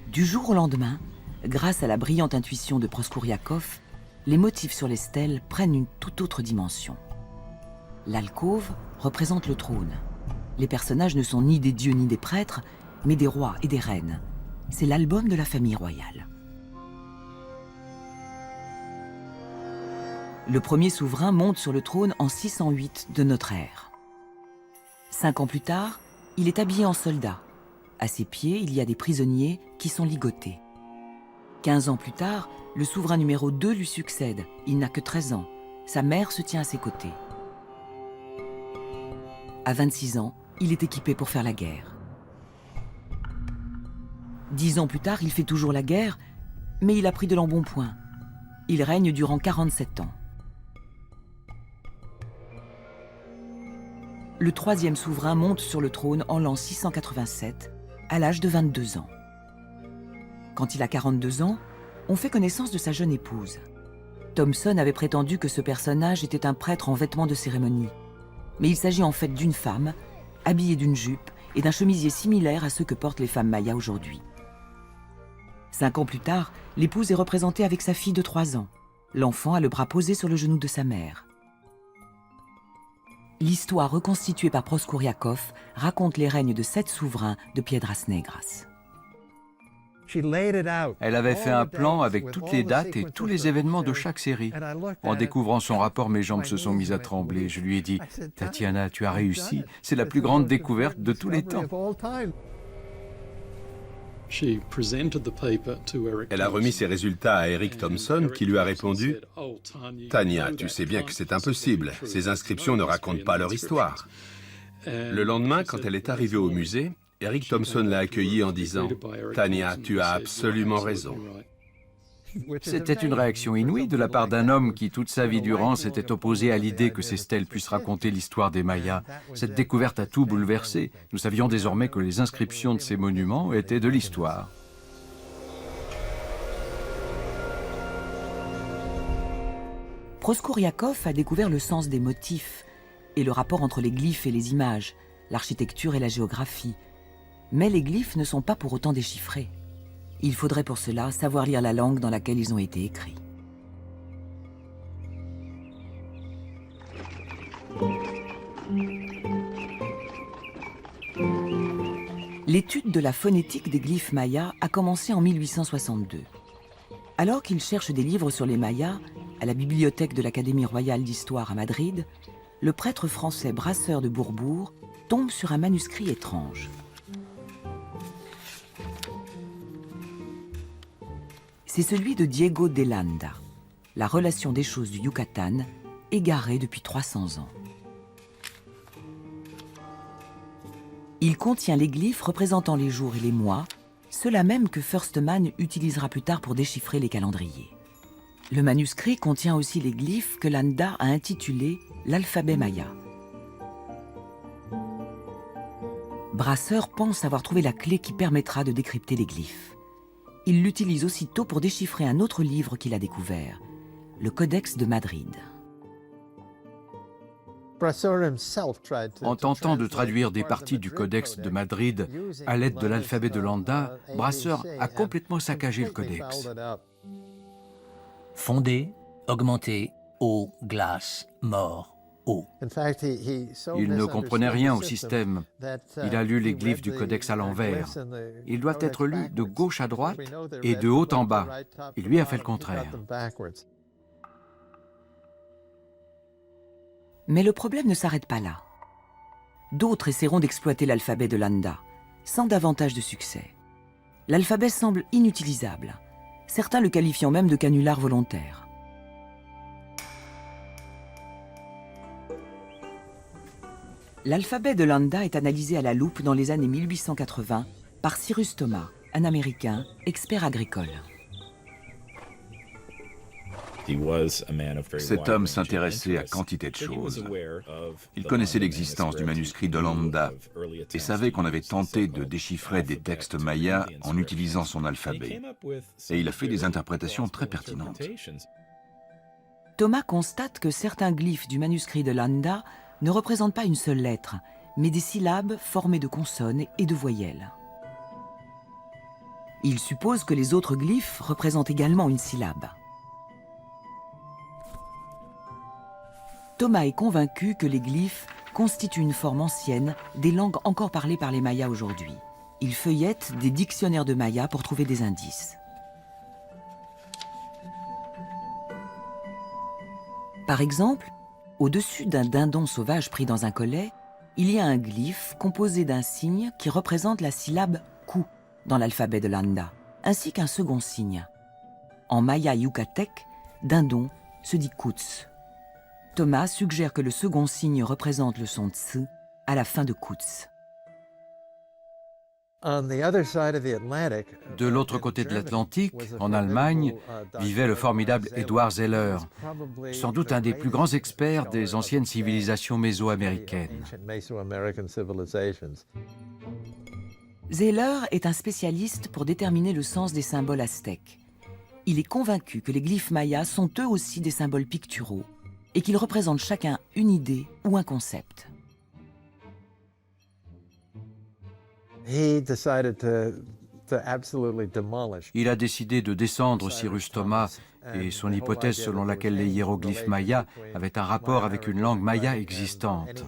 Du jour au lendemain, grâce à la brillante intuition de Proskouriakov, les motifs sur les stèles prennent une toute autre dimension. L'alcôve représente le trône. Les personnages ne sont ni des dieux ni des prêtres, mais des rois et des reines. C'est l'album de la famille royale. Le premier souverain monte sur le trône en 608 de notre ère. 5 ans plus tard, il est habillé en soldat. À ses pieds, il y a des prisonniers qui sont ligotés. 15 ans plus tard, le souverain numéro 2 lui succède. Il n'a que 13 ans. Sa mère se tient à ses côtés. À 26 ans, il est équipé pour faire la guerre. 10 ans plus tard, il fait toujours la guerre, mais il a pris de l'embonpoint. Il règne durant 47 ans. Le troisième souverain monte sur le trône en l'an 687, à l'âge de 22 ans. Quand il a 42 ans, on fait connaissance de sa jeune épouse. Thomson avait prétendu que ce personnage était un prêtre en vêtements de cérémonie. Mais il s'agit en fait d'une femme, habillée d'une jupe et d'un chemisier similaire à ceux que portent les femmes mayas aujourd'hui. 5 ans plus tard, l'épouse est représentée avec sa fille de 3 ans. L'enfant a le bras posé sur le genou de sa mère. L'histoire reconstituée par Proskouriakov raconte les règnes de 7 souverains de Piedras Negras. Elle avait fait un plan avec toutes les dates et tous les événements de chaque série. En découvrant son rapport, mes jambes se sont mises à trembler. Je lui ai dit « Tatiana, tu as réussi. C'est la plus grande découverte de tous les temps. » Elle a remis ses résultats à Eric Thompson, qui lui a répondu « Tanya, tu sais bien que c'est impossible. Ces inscriptions ne racontent pas leur histoire. » Le lendemain, quand elle est arrivée au musée, Eric Thompson l'a accueillie en disant « Tanya, tu as absolument raison. » C'était une réaction inouïe de la part d'un homme qui, toute sa vie durant, s'était opposé à l'idée que ces stèles puissent raconter l'histoire des Mayas. Cette découverte a tout bouleversé. Nous savions désormais que les inscriptions de ces monuments étaient de l'histoire. Proskouriakov a découvert le sens des motifs et le rapport entre les glyphes et les images, l'architecture et la géographie. Mais les glyphes ne sont pas pour autant déchiffrés. Il faudrait pour cela savoir lire la langue dans laquelle ils ont été écrits. L'étude de la phonétique des glyphes mayas a commencé en 1862. Alors qu'il cherche des livres sur les Mayas à la bibliothèque de l'Académie royale d'histoire à Madrid, le prêtre français Brasseur de Bourbourg tombe sur un manuscrit étrange. C'est celui de Diego de Landa, la relation des choses du Yucatan, égarée depuis 300 ans. Il contient les glyphes représentant les jours et les mois, ceux-là même que Firstman utilisera plus tard pour déchiffrer les calendriers. Le manuscrit contient aussi les glyphes que Landa a intitulés l'alphabet maya. Brasseur pense avoir trouvé la clé qui permettra de décrypter les glyphes. Il l'utilise aussitôt pour déchiffrer un autre livre qu'il a découvert, le Codex de Madrid. En tentant de traduire des parties du Codex de Madrid à l'aide de l'alphabet de Landa, Brasseur a complètement saccagé le Codex. Fondé, augmenté, eau, glace, mort, eau. Il ne comprenait rien au système. Il a lu les glyphes du Codex à l'envers. Ils doivent être lus de gauche à droite et de haut en bas. Il lui a fait le contraire. Mais le problème ne s'arrête pas là. D'autres essaieront d'exploiter l'alphabet de Landa, sans davantage de succès. L'alphabet semble inutilisable, certains le qualifiant même de canular volontaire. L'alphabet de Landa est analysé à la loupe dans les années 1880 par Cyrus Thomas, un Américain, expert agricole. Cet homme s'intéressait à quantité de choses. Il connaissait l'existence du manuscrit de Landa et savait qu'on avait tenté de déchiffrer des textes mayas en utilisant son alphabet. Et il a fait des interprétations très pertinentes. Thomas constate que certains glyphes du manuscrit de Landa ne représentent pas une seule lettre, mais des syllabes formées de consonnes et de voyelles. Il suppose que les autres glyphes représentent également une syllabe. Thomas est convaincu que les glyphes constituent une forme ancienne des langues encore parlées par les Mayas aujourd'hui. Il feuillette des dictionnaires de Maya pour trouver des indices. Par exemple, au-dessus d'un dindon sauvage pris dans un collet, il y a un glyphe composé d'un signe qui représente la syllabe « ku » dans l'alphabet de Landa, ainsi qu'un second signe. En maya yucatec, dindon se dit « kuts ». Thomas suggère que le second signe représente le son ts à la fin de kuts. De l'autre côté de l'Atlantique, en Allemagne, vivait le formidable Edward Zeller, sans doute un des plus grands experts des anciennes civilisations mésoaméricaines. Zeller est un spécialiste pour déterminer le sens des symboles aztèques. Il est convaincu que les glyphes mayas sont eux aussi des symboles picturaux et qu'ils représentent chacun une idée ou un concept. Il a décidé de descendre Cyrus Thomas et son hypothèse selon laquelle les hiéroglyphes mayas avaient un rapport avec une langue maya existante.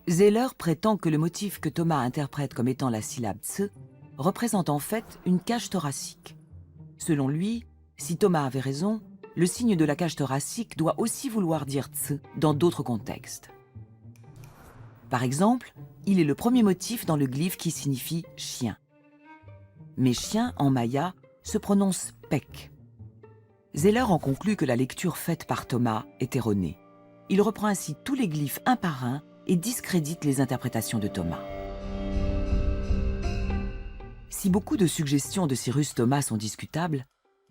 Zeller prétend que le motif que Thomas interprète comme étant la syllabe ts représente en fait une cage thoracique. Selon lui, si Thomas avait raison, le signe de la cage thoracique doit aussi vouloir dire ts dans d'autres contextes. Par exemple, il est le premier motif dans le glyphe qui signifie « chien ». Mais « chien » en maya se prononce « pek ». Zeller en conclut que la lecture faite par Thomas est erronée. Il reprend ainsi tous les glyphes un par un et discrédite les interprétations de Thomas. Si beaucoup de suggestions de Cyrus Thomas sont discutables,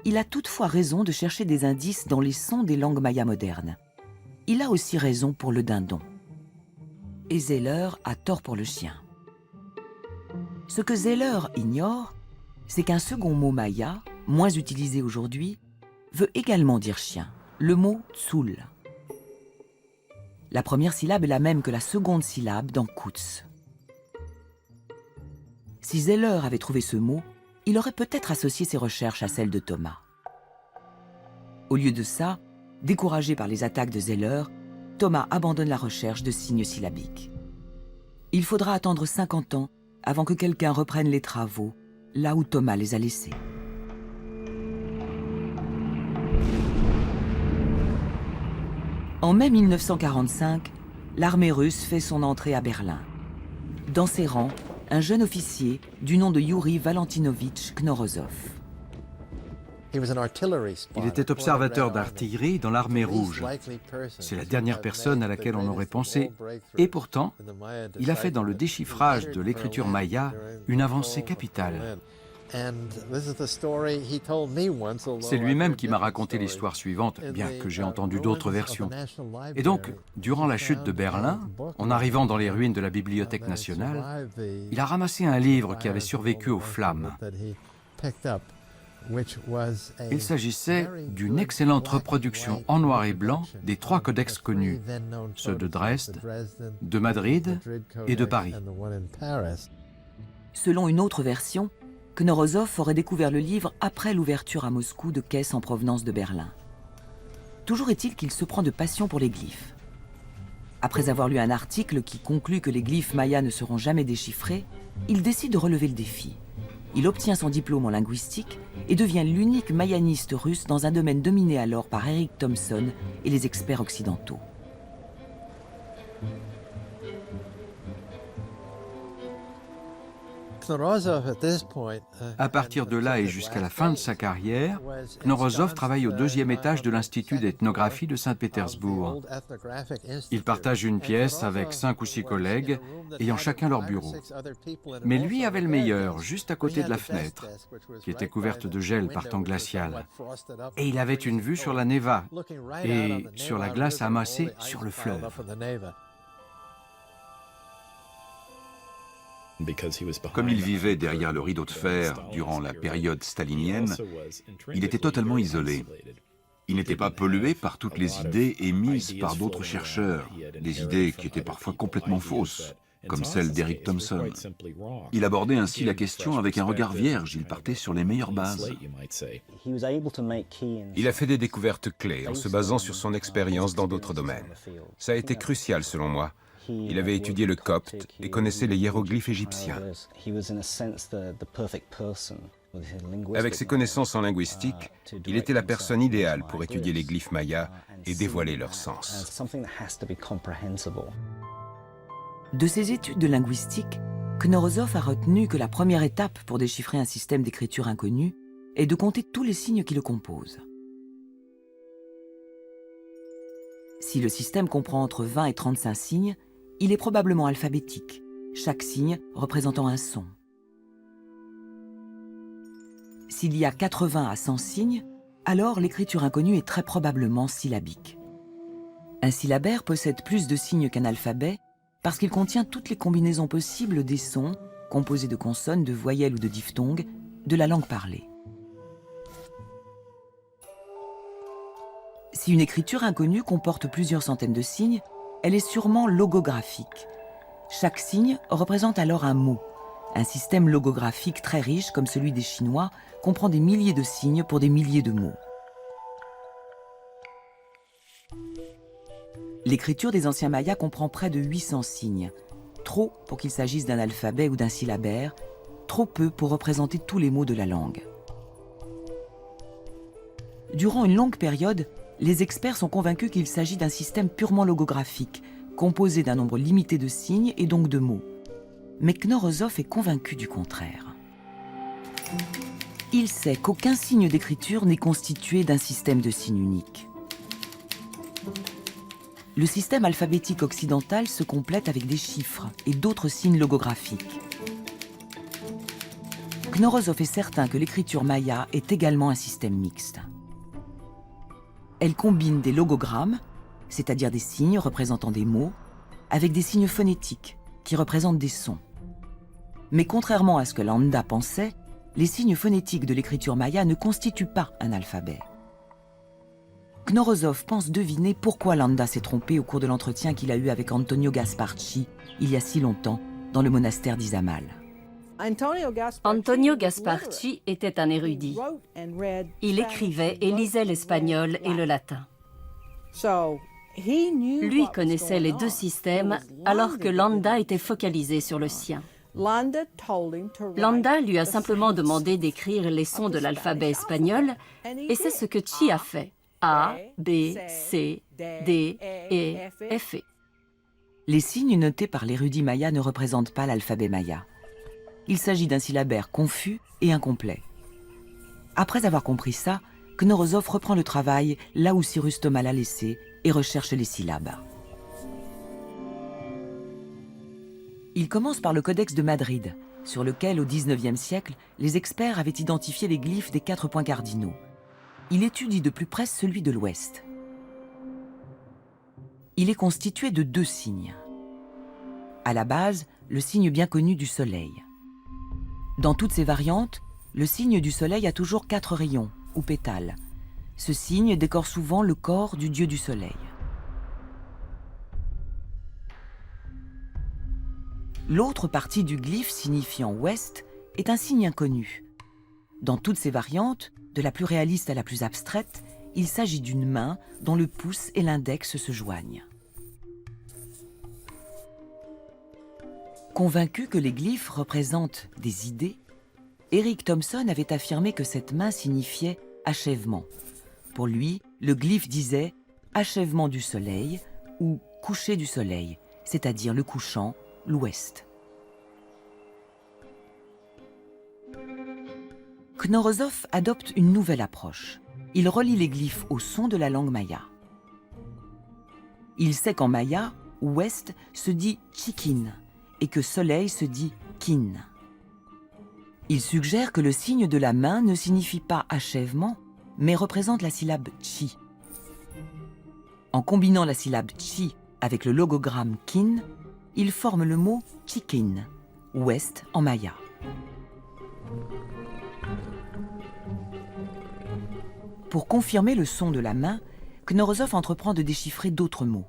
il a toutefois raison de chercher des indices dans les sons des langues mayas modernes. Il a aussi raison pour le dindon. Et Zeller a tort pour le chien. Ce que Zeller ignore, c'est qu'un second mot maya, moins utilisé aujourd'hui, veut également dire chien, le mot tsul. La première syllabe est la même que la seconde syllabe dans Kutz. Si Zeller avait trouvé ce mot, il aurait peut-être associé ses recherches à celles de Thomas. Au lieu de ça, découragé par les attaques de Zeller, Thomas abandonne la recherche de signes syllabiques. Il faudra attendre 50 ans avant que quelqu'un reprenne les travaux là où Thomas les a laissés. En mai 1945, l'armée russe fait son entrée à Berlin. Dans ses rangs, un jeune officier du nom de Yuri Valentinovitch Knorozov. Il était observateur d'artillerie dans l'armée rouge. C'est la dernière personne à laquelle on aurait pensé. Et pourtant, il a fait dans le déchiffrage de l'écriture maya une avancée capitale. C'est lui-même qui m'a raconté l'histoire suivante, bien que j'ai entendu d'autres versions. Et donc, durant la chute de Berlin, en arrivant dans les ruines de la Bibliothèque nationale, il a ramassé un livre qui avait survécu aux flammes. Il s'agissait d'une excellente reproduction en noir et blanc des 3 codex connus, ceux de Dresde, de Madrid et de Paris. Selon une autre version, Knorozov aurait découvert le livre après l'ouverture à Moscou de caisses en provenance de Berlin. Toujours est-il qu'il se prend de passion pour les glyphes. Après avoir lu un article qui conclut que les glyphes mayas ne seront jamais déchiffrés, il décide de relever le défi. Il obtient son diplôme en linguistique et devient l'unique mayaniste russe dans un domaine dominé alors par Eric Thompson et les experts occidentaux. À partir de là et jusqu'à la fin de sa carrière, Knorozov travaille au 2e étage de l'Institut d'ethnographie de Saint-Pétersbourg. Il partage une pièce avec 5 ou 6 collègues, ayant chacun leur bureau. Mais lui avait le meilleur, juste à côté de la fenêtre, qui était couverte de gel par temps glacial. Et il avait une vue sur la Neva et sur la glace amassée sur le fleuve. Comme il vivait derrière le rideau de fer durant la période stalinienne, il était totalement isolé. Il n'était pas pollué par toutes les idées émises par d'autres chercheurs, des idées qui étaient parfois complètement fausses, comme celle d'Eric Thompson. Il abordait ainsi la question avec un regard vierge, il partait sur les meilleures bases. Il a fait des découvertes clés en se basant sur son expérience dans d'autres domaines. Ça a été crucial selon moi. Il avait étudié le copte et connaissait les hiéroglyphes égyptiens. Avec ses connaissances en linguistique, il était la personne idéale pour étudier les glyphes mayas et dévoiler leur sens. De ses études de linguistique, Knorozov a retenu que la première étape pour déchiffrer un système d'écriture inconnu est de compter tous les signes qui le composent. Si le système comprend entre 20 et 35 signes, il est probablement alphabétique, chaque signe représentant un son. S'il y a 80 à 100 signes, alors l'écriture inconnue est très probablement syllabique. Un syllabaire possède plus de signes qu'un alphabet parce qu'il contient toutes les combinaisons possibles des sons, composés de consonnes, de voyelles ou de diphtongues, de la langue parlée. Si une écriture inconnue comporte plusieurs centaines de signes, elle est sûrement logographique. Chaque signe représente alors un mot. Un système logographique très riche, comme celui des Chinois, comprend des milliers de signes pour des milliers de mots. L'écriture des anciens mayas comprend près de 800 signes. Trop pour qu'il s'agisse d'un alphabet ou d'un syllabaire, trop peu pour représenter tous les mots de la langue. Durant une longue période, les experts sont convaincus qu'il s'agit d'un système purement logographique, composé d'un nombre limité de signes et donc de mots. Mais Knorozov est convaincu du contraire. Il sait qu'aucun signe d'écriture n'est constitué d'un système de signes uniques. Le système alphabétique occidental se complète avec des chiffres et d'autres signes logographiques. Knorozov est certain que l'écriture maya est également un système mixte. Elle combine des logogrammes, c'est-à-dire des signes représentant des mots, avec des signes phonétiques, qui représentent des sons. Mais contrairement à ce que Landa pensait, les signes phonétiques de l'écriture maya ne constituent pas un alphabet. Knorozov pense deviner pourquoi Landa s'est trompé au cours de l'entretien qu'il a eu avec Antonio Gasparci, il y a si longtemps, dans le monastère d'Izamal. Antonio Gasparci était un érudit. Il écrivait et lisait l'espagnol et le latin. Lui connaissait les deux systèmes alors que Landa était focalisé sur le sien. Landa lui a simplement demandé d'écrire les sons de l'alphabet espagnol et c'est ce que Chi a fait. A, B, C, D, E, F. Les signes notés par l'érudit maya ne représentent pas l'alphabet maya. Il s'agit d'un syllabaire confus et incomplet. Après avoir compris ça, Knorozov reprend le travail là où Cyrus Thomas l'a laissé et recherche les syllabes. Il commence par le Codex de Madrid, sur lequel, au XIXe siècle, les experts avaient identifié les glyphes des 4 points cardinaux. Il étudie de plus près celui de l'Ouest. Il est constitué de 2 signes. À la base, le signe bien connu du soleil. Dans toutes ses variantes, le signe du soleil a toujours 4 rayons, ou pétales. Ce signe décore souvent le corps du dieu du soleil. L'autre partie du glyphe signifiant ouest est un signe inconnu. Dans toutes ses variantes, de la plus réaliste à la plus abstraite, il s'agit d'une main dont le pouce et l'index se joignent. Convaincu que les glyphes représentent des idées, Eric Thompson avait affirmé que cette main signifiait achèvement. Pour lui, le glyphe disait achèvement du soleil ou coucher du soleil, c'est-à-dire le couchant, l'ouest. Knorozov adopte une nouvelle approche. Il relie les glyphes au son de la langue maya. Il sait qu'en maya, ouest se dit chikin et que soleil se dit kin. Il suggère que le signe de la main ne signifie pas achèvement, mais représente la syllabe chi. En combinant la syllabe chi avec le logogramme kin, il forme le mot chikin, ouest en maya. Pour confirmer le son de la main, Knorozov entreprend de déchiffrer d'autres mots.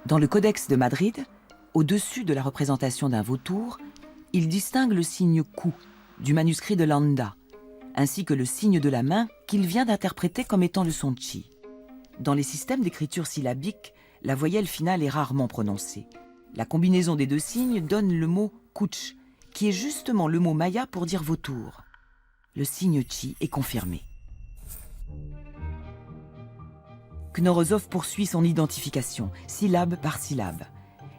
Dans le Codex de Madrid, au-dessus de la représentation d'un vautour, il distingue le signe Q du manuscrit de Landa, ainsi que le signe de la main qu'il vient d'interpréter comme étant le son chi. Dans les systèmes d'écriture syllabique, la voyelle finale est rarement prononcée. La combinaison des 2 signes donne le mot kuch, qui est justement le mot maya pour dire vautour. Le signe chi est confirmé. Knorozov poursuit son identification, syllabe par syllabe.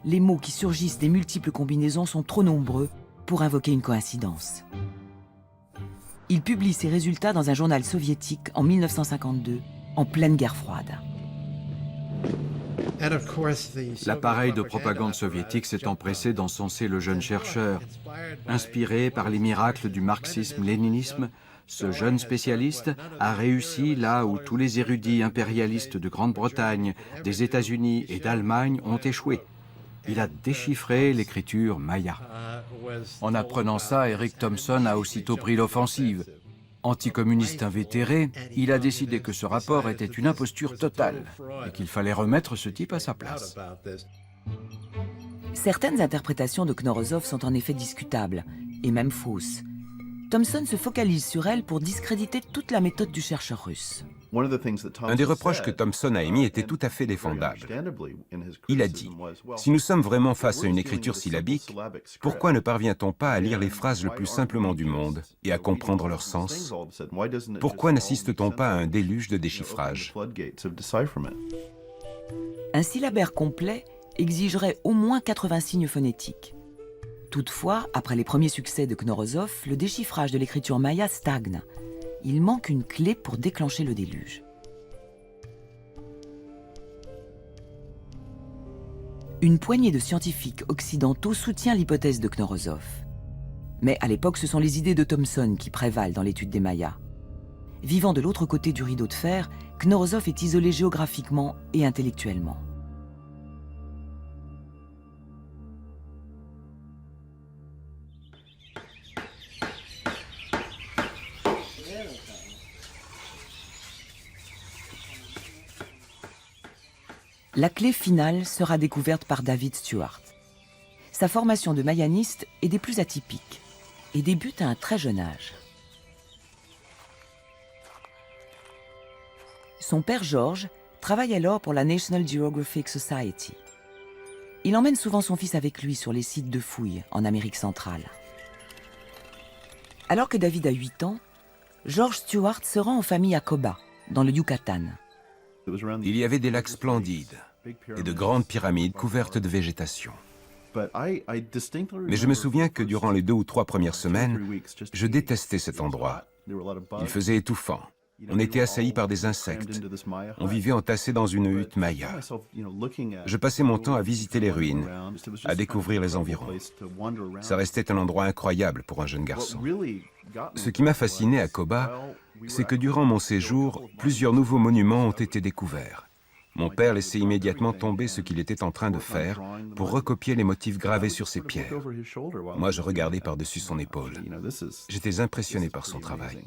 Les mots qui surgissent des multiples combinaisons sont trop nombreux pour invoquer une coïncidence. Il publie ses résultats dans un journal soviétique en 1952, en pleine guerre froide. L'appareil de propagande soviétique s'est empressé d'encenser le jeune chercheur. Inspiré par les miracles du marxisme-léninisme, ce jeune spécialiste a réussi là où tous les érudits impérialistes de Grande-Bretagne, des États-Unis et d'Allemagne ont échoué. Il a déchiffré l'écriture maya. En apprenant ça, Eric Thompson a aussitôt pris l'offensive. Anticommuniste invétéré, il a décidé que ce rapport était une imposture totale et qu'il fallait remettre ce type à sa place. Certaines interprétations de Knorozov sont en effet discutables, et même fausses. Thompson se focalise sur elles pour discréditer toute la méthode du chercheur russe. Un des reproches que Thompson a émis était tout à fait défendable. Il a dit « Si nous sommes vraiment face à une écriture syllabique, pourquoi ne parvient-on pas à lire les phrases le plus simplement du monde et à comprendre leur sens? Pourquoi n'assiste-t-on pas à un déluge de déchiffrage ?» Un syllabaire complet exigerait au moins 80 signes phonétiques. Toutefois, après les premiers succès de Knorozov, le déchiffrage de l'écriture maya stagne. Il manque une clé pour déclencher le déluge. Une poignée de scientifiques occidentaux soutient l'hypothèse de Knorozov. Mais à l'époque, ce sont les idées de Thomson qui prévalent dans l'étude des Mayas. Vivant de l'autre côté du rideau de fer, Knorozov est isolé géographiquement et intellectuellement. La clé finale sera découverte par David Stewart. Sa formation de mayaniste est des plus atypiques et débute à un très jeune âge. Son père George travaille alors pour la National Geographic Society. Il emmène souvent son fils avec lui sur les sites de fouilles en Amérique centrale. Alors que David a 8 ans, George Stewart se rend en famille à Coba, dans le Yucatan. Il y avait des lacs splendides et de grandes pyramides couvertes de végétation. Mais je me souviens que durant les 2 ou 3 premières semaines, je détestais cet endroit. Il faisait étouffant. On était assaillis par des insectes. On vivait entassés dans une hutte maya. Je passais mon temps à visiter les ruines, à découvrir les environs. Ça restait un endroit incroyable pour un jeune garçon. Ce qui m'a fasciné à Coba, c'est que durant mon séjour, plusieurs nouveaux monuments ont été découverts. Mon père laissait immédiatement tomber ce qu'il était en train de faire pour recopier les motifs gravés sur ces pierres. Moi, je regardais par-dessus son épaule. J'étais impressionné par son travail.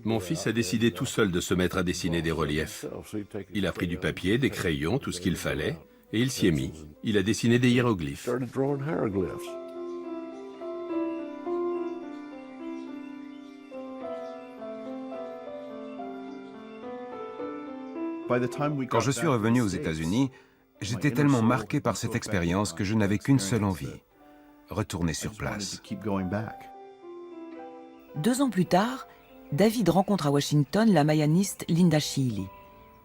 Mon fils a décidé tout seul de se mettre à dessiner des reliefs. Il a pris du papier, des crayons, tout ce qu'il fallait, et il s'y est mis. Il a dessiné des hiéroglyphes. Quand je suis revenu aux États-Unis, j'étais tellement marqué par cette expérience que je n'avais qu'une seule envie, retourner sur place. 2 ans plus tard, David rencontre à Washington la mayaniste Linda Sheely,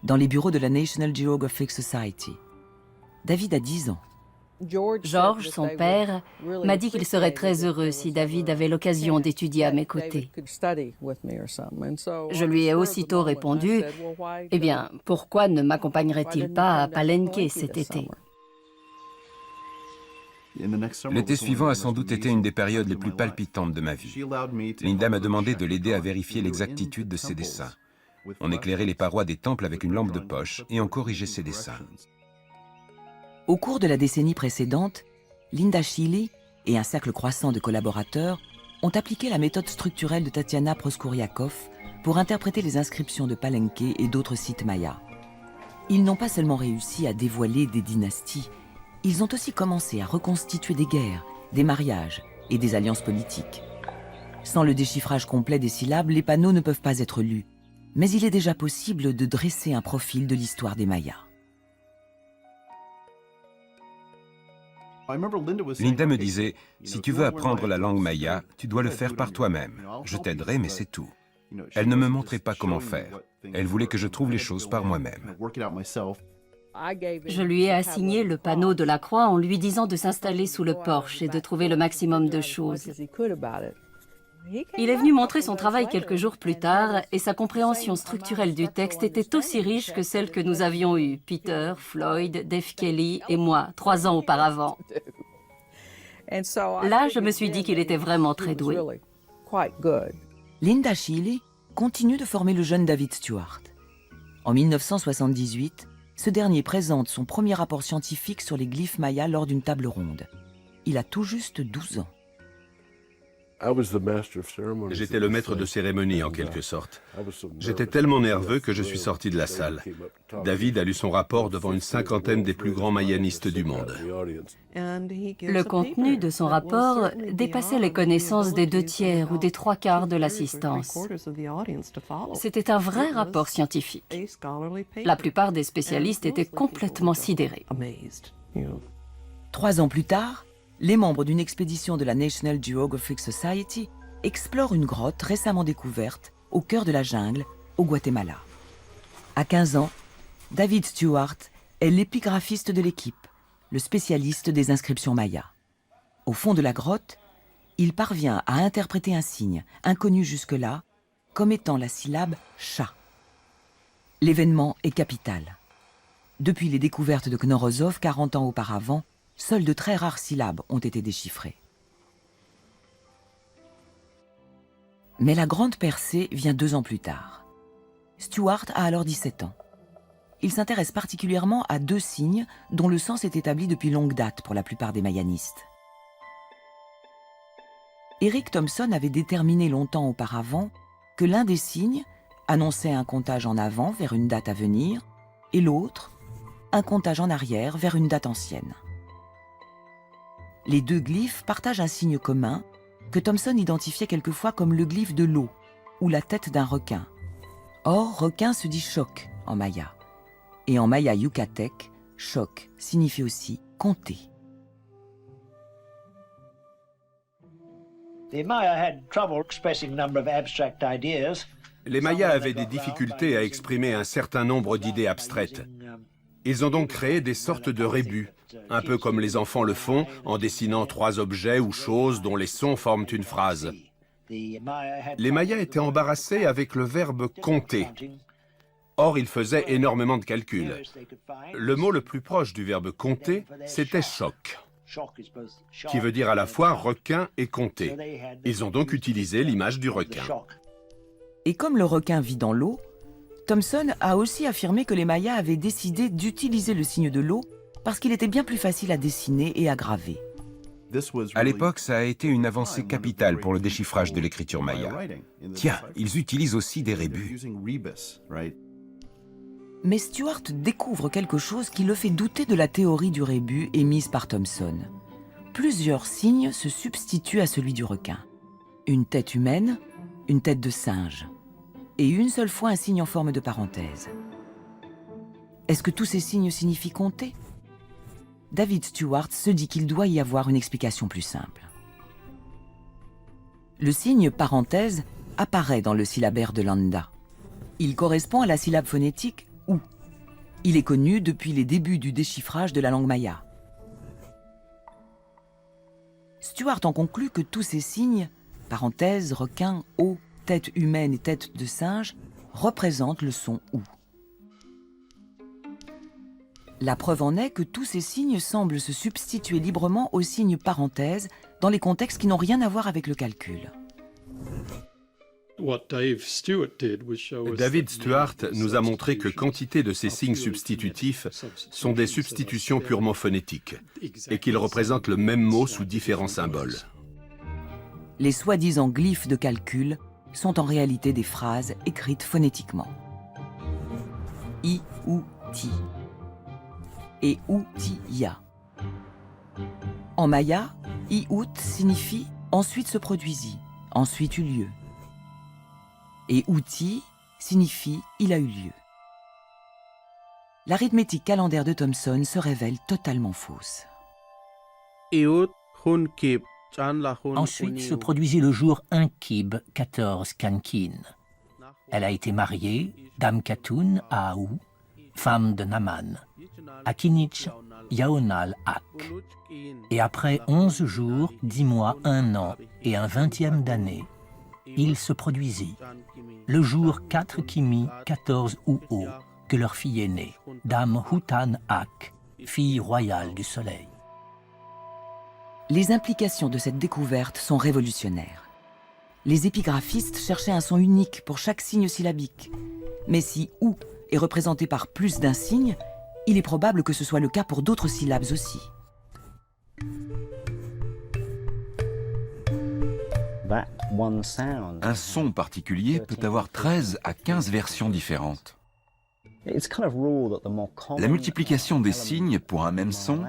dans les bureaux de la National Geographic Society. David a 10 ans. George, son père, m'a dit qu'il serait très heureux si David avait l'occasion d'étudier à mes côtés. Je lui ai aussitôt répondu, « Eh bien, pourquoi ne m'accompagnerait-il pas à Palenque cet été ?» L'été suivant a sans doute été une des périodes les plus palpitantes de ma vie. Linda m'a demandé de l'aider à vérifier l'exactitude de ses dessins. On éclairait les parois des temples avec une lampe de poche et on corrigeait ses dessins. Au cours de la décennie précédente, Linda Sheely et un cercle croissant de collaborateurs ont appliqué la méthode structurelle de Tatiana Proskouriakov pour interpréter les inscriptions de Palenque et d'autres sites mayas. Ils n'ont pas seulement réussi à dévoiler des dynasties, ils ont aussi commencé à reconstituer des guerres, des mariages et des alliances politiques. Sans le déchiffrage complet des syllabes, les panneaux ne peuvent pas être lus, mais il est déjà possible de dresser un profil de l'histoire des Mayas. Linda me disait, si tu veux apprendre la langue maya, tu dois le faire par toi-même. Je t'aiderai, mais c'est tout. Elle ne me montrait pas comment faire. Elle voulait que je trouve les choses par moi-même. Je lui ai assigné le panneau de la croix en lui disant de s'installer sous le porche et de trouver le maximum de choses. Il est venu montrer son travail quelques jours plus tard et sa compréhension structurelle du texte était aussi riche que celle que nous avions eue, Peter, Floyd, Dave Kelly et moi, 3 ans auparavant. Là, je me suis dit qu'il était vraiment très doué. Linda Sheely continue de former le jeune David Stewart. En 1978, ce dernier présente son premier rapport scientifique sur les glyphes mayas lors d'une table ronde. Il a tout juste 12 ans. J'étais le maître de cérémonie en quelque sorte. J'étais tellement nerveux que je suis sorti de la salle. David a lu son rapport devant une 50aine des plus grands mayanistes du monde. Le contenu de son rapport dépassait les connaissances des 2/3 ou des 3/4 de l'assistance. C'était un vrai rapport scientifique. La plupart des spécialistes étaient complètement sidérés. 3 ans plus tard, les membres d'une expédition de la National Geographic Society explorent une grotte récemment découverte au cœur de la jungle, au Guatemala. À 15 ans, David Stewart est l'épigraphiste de l'équipe, le spécialiste des inscriptions mayas. Au fond de la grotte, il parvient à interpréter un signe, inconnu jusque-là, comme étant la syllabe « cha ». L'événement est capital. Depuis les découvertes de Knorozov 40 ans auparavant, seules de très rares syllabes ont été déchiffrées. Mais la grande percée vient 2 ans plus tard. Stewart a alors 17 ans. Il s'intéresse particulièrement à 2 signes dont le sens est établi depuis longue date pour la plupart des mayanistes. Eric Thompson avait déterminé longtemps auparavant que l'un des signes annonçait un comptage en avant vers une date à venir et l'autre, un comptage en arrière vers une date ancienne. Les 2 glyphes partagent un signe commun que Thompson identifiait quelquefois comme le glyphe de l'eau ou la tête d'un requin. Or, requin se dit choc en maya. Et en maya yucatèque, choc signifie aussi compter. Les Mayas avaient des difficultés à exprimer un certain nombre d'idées abstraites. Ils ont donc créé des sortes de rébus, un peu comme les enfants le font en dessinant 3 objets ou choses dont les sons forment une phrase. Les Mayas étaient embarrassés avec le verbe « compter ». Or, ils faisaient énormément de calculs. Le mot le plus proche du verbe « compter », c'était « choc », qui veut dire à la fois requin et compter. Ils ont donc utilisé l'image du requin. Et comme le requin vit dans l'eau, Thompson a aussi affirmé que les Mayas avaient décidé d'utiliser le signe de l'eau parce qu'il était bien plus facile à dessiner et à graver. À l'époque, ça a été une avancée capitale pour le déchiffrage de l'écriture maya. Tiens, ils utilisent aussi des rébus. Mais Stewart découvre quelque chose qui le fait douter de la théorie du rébus émise par Thompson. Plusieurs signes se substituent à celui du requin. Une tête humaine, une tête de singe. Et une seule fois un signe en forme de parenthèse. Est-ce que tous ces signes signifient compter ? David Stewart se dit qu'il doit y avoir une explication plus simple. Le signe parenthèse apparaît dans le syllabaire de Landa. Il correspond à la syllabe phonétique « ou ». Il est connu depuis les débuts du déchiffrage de la langue maya. Stewart en conclut que tous ces signes, parenthèse, requin, eau, tête humaine et tête de singe, représentent le son « ou ». La preuve en est que tous ces signes semblent se substituer librement aux signes parenthèses dans les contextes qui n'ont rien à voir avec le calcul. David Stewart nous a montré que quantité de ces signes substitutifs sont des substitutions purement phonétiques et qu'ils représentent le même mot sous différents symboles. Les soi-disant glyphes de calcul sont en réalité des phrases écrites phonétiquement. I, ou, ti. Et Outilla. En maya, Iout signifie ensuite se produisit, ensuite eut lieu. Et Outi signifie il a eu lieu. L'arithmétique calendaire de Thompson se révèle totalement fausse. Ensuite se produisit le jour Inkib 14 Kankin. Elle a été mariée, Dame Katoun à Aou, femme de Naman, à Kinich Yaonal Ak. Et après 11 jours, 10 mois, 1 an et un 20e d'année, il se produisit, le jour 4 Kimi 14 Ouo, que leur fille est née, Dame Hutan Ak, fille royale du soleil. Les implications de cette découverte sont révolutionnaires. Les épigraphistes cherchaient un son unique pour chaque signe syllabique. Mais si « ou » est représenté par plus d'un signe, il est probable que ce soit le cas pour d'autres syllabes aussi. Un son particulier peut avoir 13 à 15 versions différentes. La multiplication des signes pour un même son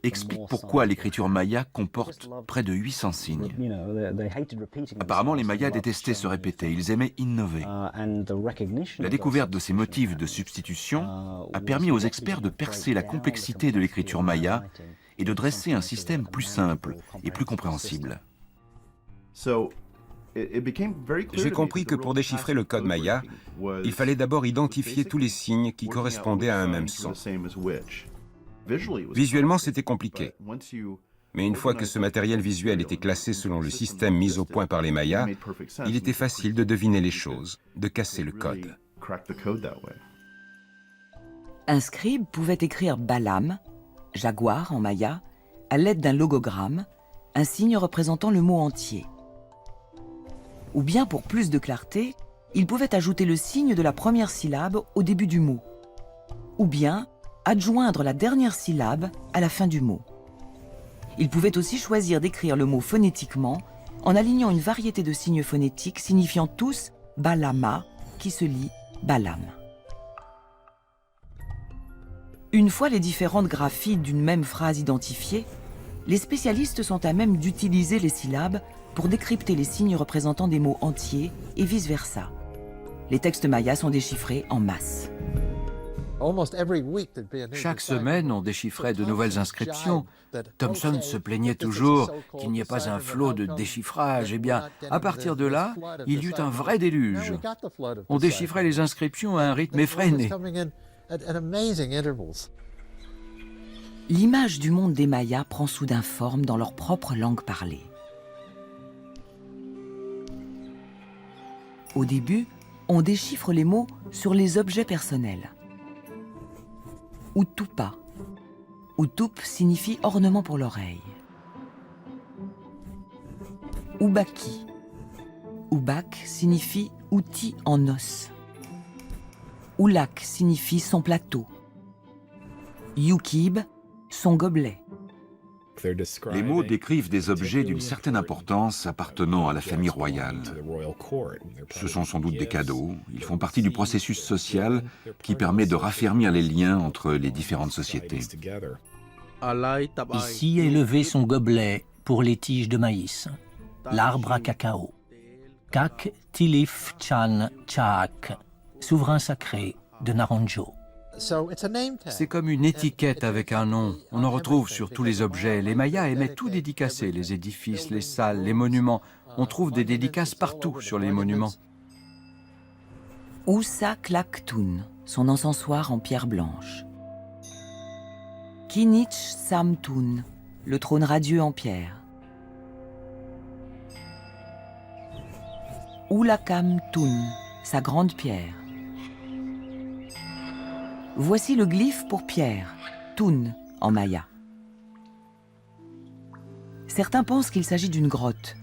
explique pourquoi l'écriture maya comporte près de 800 signes. Apparemment, les Mayas détestaient se répéter, ils aimaient innover. La découverte de ces motifs de substitution a permis aux experts de percer la complexité de l'écriture maya et de dresser un système plus simple et plus compréhensible. J'ai compris que pour déchiffrer le code Maya, il fallait d'abord identifier tous les signes qui correspondaient à un même son. Visuellement, c'était compliqué. Mais une fois que ce matériel visuel était classé selon le système mis au point par les Mayas, il était facile de deviner les choses, de casser le code. Un scribe pouvait écrire Balam, jaguar en maya, à l'aide d'un logogramme, un signe représentant le mot entier. Ou bien, pour plus de clarté, il pouvait ajouter le signe de la première syllabe au début du mot. Ou bien, adjoindre la dernière syllabe à la fin du mot. Il pouvait aussi choisir d'écrire le mot phonétiquement en alignant une variété de signes phonétiques signifiant tous Balama, qui se lit Balam. Une fois les différentes graphies d'une même phrase identifiées, les spécialistes sont à même d'utiliser les syllabes pour décrypter les signes représentant des mots entiers et vice-versa. Les textes mayas sont déchiffrés en masse. Chaque semaine, on déchiffrait de nouvelles inscriptions. Thomson se plaignait toujours qu'il n'y ait pas un flot de déchiffrage. Eh bien, à partir de là, il y eut un vrai déluge. On déchiffrait les inscriptions à un rythme effréné. L'image du monde des Mayas prend soudain forme dans leur propre langue parlée. Au début, on déchiffre les mots sur les objets personnels. Utupa. Utup signifie ornement pour l'oreille. Ubaki. Ubak signifie outil en os. Ulak signifie son plateau. Yukib, son gobelet. Les mots décrivent des objets d'une certaine importance appartenant à la famille royale. Ce sont sans doute des cadeaux. Ils font partie du processus social qui permet de raffermir les liens entre les différentes sociétés. Ici est levé son gobelet pour les tiges de maïs, l'arbre à cacao. Kak Tilif Chan Chaak, souverain sacré de Naranjo. C'est comme une étiquette avec un nom. On en retrouve sur tous les objets. Les Mayas aimaient tout dédicacer, les édifices, les salles, les monuments. On trouve des dédicaces partout sur les monuments. Usa Klaktun, son encensoir en pierre blanche. Kinich Samtun, le trône radieux en pierre. Ulakam Tun, sa grande pierre. Voici le glyphe pour pierre, Tun en maya. Certains pensent qu'il s'agit d'une grotte.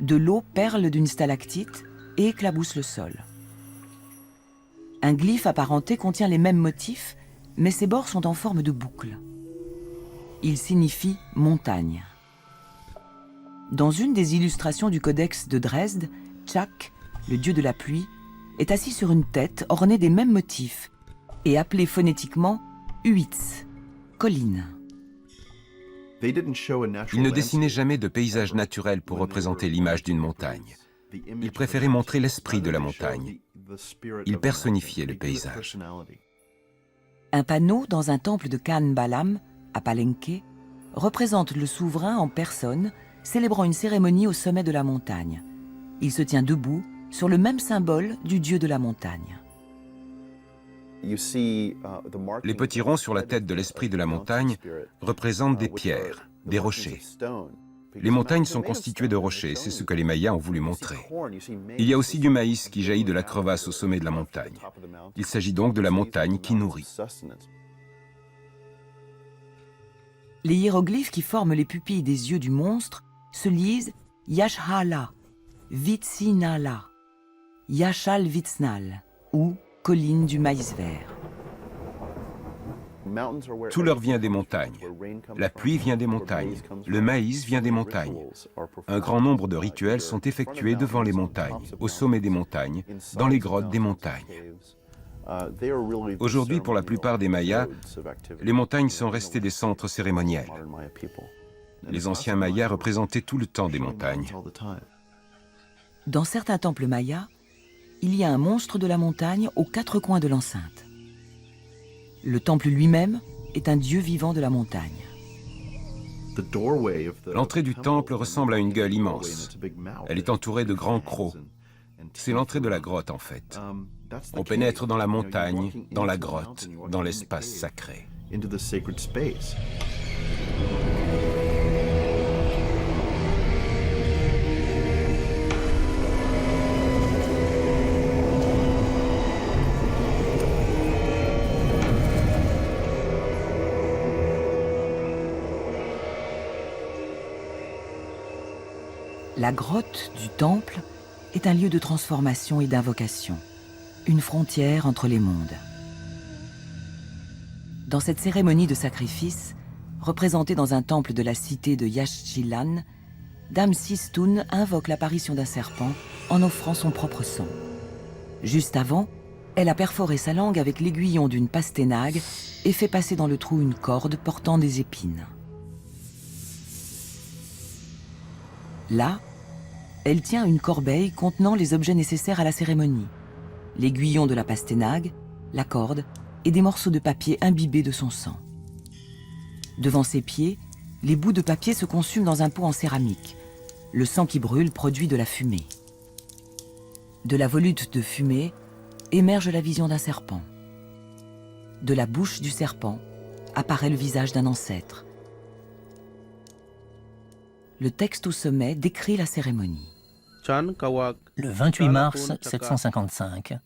De l'eau perle d'une stalactite et éclabousse le sol. Un glyphe apparenté contient les mêmes motifs, mais ses bords sont en forme de boucle. Il signifie montagne. Dans une des illustrations du codex de Dresde, Chak, le dieu de la pluie, est assis sur une tête ornée des mêmes motifs et appelé phonétiquement Uitz, colline. Ils ne dessinaient jamais de paysage naturel pour représenter l'image d'une montagne. Ils préféraient montrer l'esprit de la montagne. Ils personnifiaient le paysage. Un panneau dans un temple de Khan Balam, à Palenque, représente le souverain en personne célébrant une cérémonie au sommet de la montagne. Il se tient debout sur le même symbole du dieu de la montagne. Les petits ronds sur la tête de l'esprit de la montagne représentent des pierres, des rochers. Les montagnes sont constituées de rochers, c'est ce que les Mayas ont voulu montrer. Il y a aussi du maïs qui jaillit de la crevasse au sommet de la montagne. Il s'agit donc de la montagne qui nourrit. Les hiéroglyphes qui forment les pupilles des yeux du monstre se lisent Yashhala, Vitsinala, Yashal Vitsnal ou colline du maïs vert. Tout leur vient des montagnes. La pluie vient des montagnes. Le maïs vient des montagnes. Un grand nombre de rituels sont effectués devant les montagnes, au sommet des montagnes, dans les grottes des montagnes. Aujourd'hui, pour la plupart des Mayas, les montagnes sont restées des centres cérémoniels. Les anciens Mayas représentaient tout le temps des montagnes. Dans certains temples mayas, il y a un monstre de la montagne aux quatre coins de l'enceinte. Le temple lui-même est un dieu vivant de la montagne. L'entrée du temple ressemble à une gueule immense. Elle est entourée de grands crocs. C'est l'entrée de la grotte, en fait. On pénètre dans la montagne, dans la grotte, dans l'espace sacré. La grotte du temple est un lieu de transformation et d'invocation, une frontière entre les mondes. Dans cette cérémonie de sacrifice, représentée dans un temple de la cité de Yaxchilan, Dame Sistun invoque l'apparition d'un serpent en offrant son propre sang. Juste avant, elle a perforé sa langue avec l'aiguillon d'une pastènague et fait passer dans le trou une corde portant des épines. Là, elle tient une corbeille contenant les objets nécessaires à la cérémonie. L'aiguillon de la pastènague, la corde et des morceaux de papier imbibés de son sang. Devant ses pieds, les bouts de papier se consument dans un pot en céramique. Le sang qui brûle produit de la fumée. De la volute de fumée émerge la vision d'un serpent. De la bouche du serpent apparaît le visage d'un ancêtre. Le texte au sommet décrit la cérémonie. Le 28 mars 755,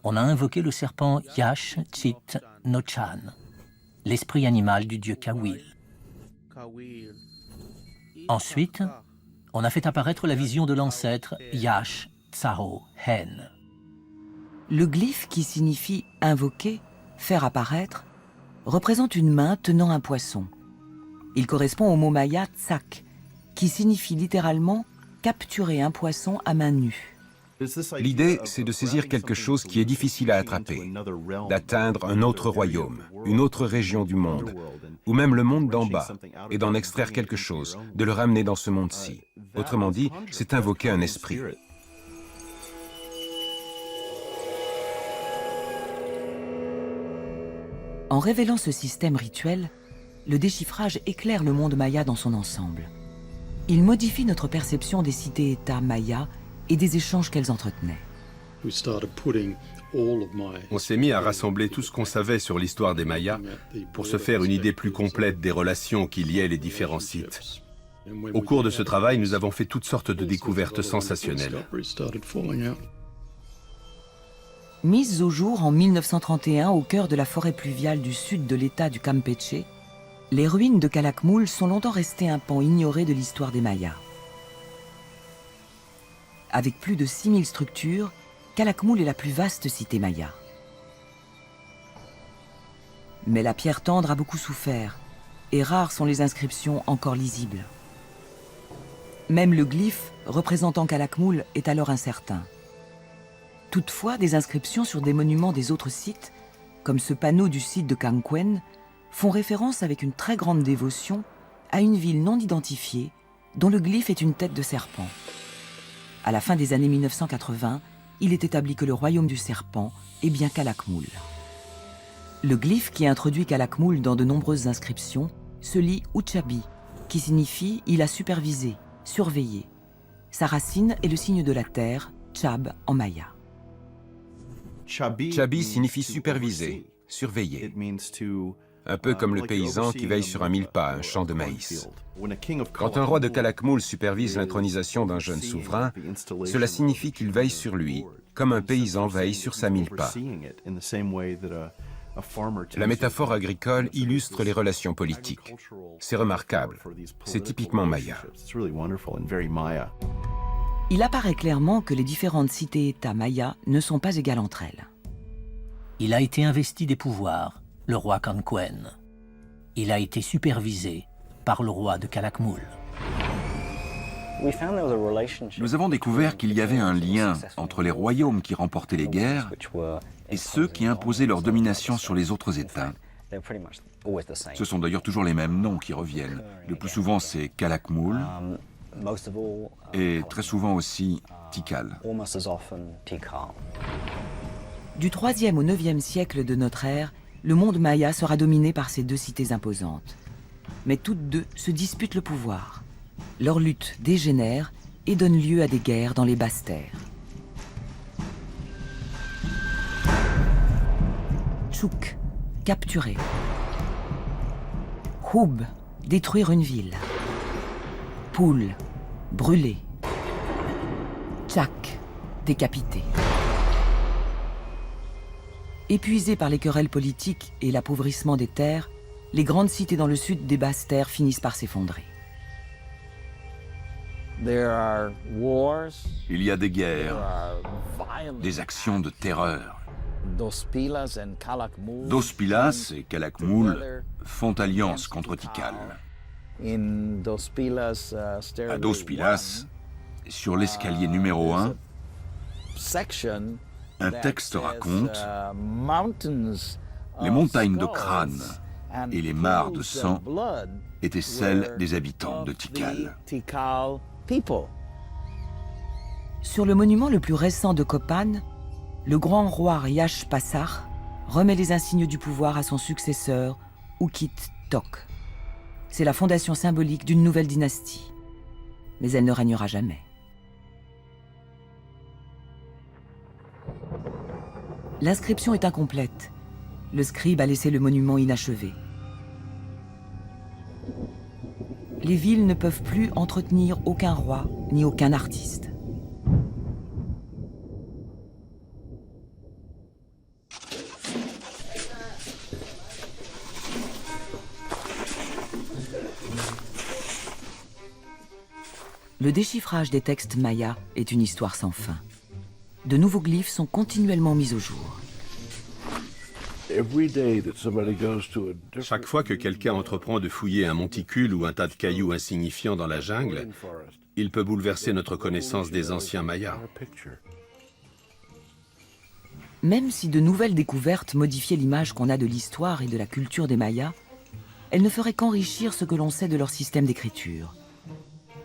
on a invoqué le serpent Yash Chit Nochan, l'esprit animal du dieu Kawil. Ensuite, on a fait apparaître la vision de l'ancêtre Yash Tsao Hen. Le glyphe qui signifie invoquer, faire apparaître, représente une main tenant un poisson. Il correspond au mot maya tsak, qui signifie littéralement capturer un poisson à main nue. L'idée, c'est de saisir quelque chose qui est difficile à attraper, d'atteindre un autre royaume, une autre région du monde, ou même le monde d'en bas, et d'en extraire quelque chose, de le ramener dans ce monde-ci. Autrement dit, c'est invoquer un esprit. En révélant ce système rituel, le déchiffrage éclaire le monde maya dans son ensemble. Il modifie notre perception des cités-États mayas et des échanges qu'elles entretenaient. On s'est mis à rassembler tout ce qu'on savait sur l'histoire des Mayas pour se faire une idée plus complète des relations qui liaient les différents sites. Au cours de ce travail, nous avons fait toutes sortes de découvertes sensationnelles. Mises au jour en 1931 au cœur de la forêt pluviale du sud de l'état du Campeche, les ruines de Calakmul sont longtemps restées un pan ignoré de l'histoire des Mayas. Avec plus de 6000 structures, Calakmul est la plus vaste cité maya. Mais la pierre tendre a beaucoup souffert, et rares sont les inscriptions encore lisibles. Même le glyphe représentant Calakmul est alors incertain. Toutefois, des inscriptions sur des monuments des autres sites, comme ce panneau du site de Canquen, font référence avec une très grande dévotion à une ville non identifiée dont le glyphe est une tête de serpent. À la fin des années 1980, il est établi que le royaume du serpent est bien Calakmul. Le glyphe qui introduit Calakmul dans de nombreuses inscriptions se lit Uchabi, qui signifie « il a supervisé, surveillé ». Sa racine est le signe de la terre, Chab en maya. Chabi signifie superviser, surveiller. Un peu comme le paysan qui veille sur un mille-pas, un champ de maïs. Quand un roi de Calakmul supervise l'intronisation d'un jeune souverain, cela signifie qu'il veille sur lui, comme un paysan veille sur sa mille-pas. La métaphore agricole illustre les relations politiques. C'est remarquable. C'est typiquement maya. Il apparaît clairement que les différentes cités-États mayas ne sont pas égales entre elles. Il a été investi des pouvoirs, le roi Canquen. Il a été supervisé par le roi de Calakmul. Nous avons découvert qu'il y avait un lien entre les royaumes qui remportaient les guerres et ceux qui imposaient leur domination sur les autres États. Ce sont d'ailleurs toujours les mêmes noms qui reviennent. Le plus souvent, c'est Calakmul et très souvent aussi Tikal. Du 3e au 9e siècle de notre ère, le monde maya sera dominé par ces deux cités imposantes. mais toutes deux se disputent le pouvoir. Leur lutte dégénère et donne lieu à des guerres dans les basses terres. Tchouk, capturé. Houb, détruire une ville. Poul, brûlé. Tchak, décapité. Épuisées par les querelles politiques et l'appauvrissement des terres, les grandes cités dans le sud des basses terres finissent par s'effondrer. Il y a des guerres, des actions de terreur. Dos Pilas et Calakmul font alliance contre Tikal. À Dos Pilas, sur l'escalier numéro 1, un texte raconte les montagnes de crâne et les mares de sang étaient celles des habitants de Tikal. Sur le monument le plus récent de Copan, le grand roi Riach Passar remet les insignes du pouvoir à son successeur, Oukit Tok. C'est la fondation symbolique d'une nouvelle dynastie. Mais elle ne régnera jamais. L'inscription est incomplète. Le scribe a laissé le monument inachevé. Les villes ne peuvent plus entretenir aucun roi ni aucun artiste. Le déchiffrage des textes mayas est une histoire sans fin. De nouveaux glyphes sont continuellement mis au jour. Chaque fois que quelqu'un entreprend de fouiller un monticule ou un tas de cailloux insignifiants dans la jungle, il peut bouleverser notre connaissance des anciens Mayas. Même si de nouvelles découvertes modifiaient l'image qu'on a de l'histoire et de la culture des Mayas, elles ne feraient qu'enrichir ce que l'on sait de leur système d'écriture.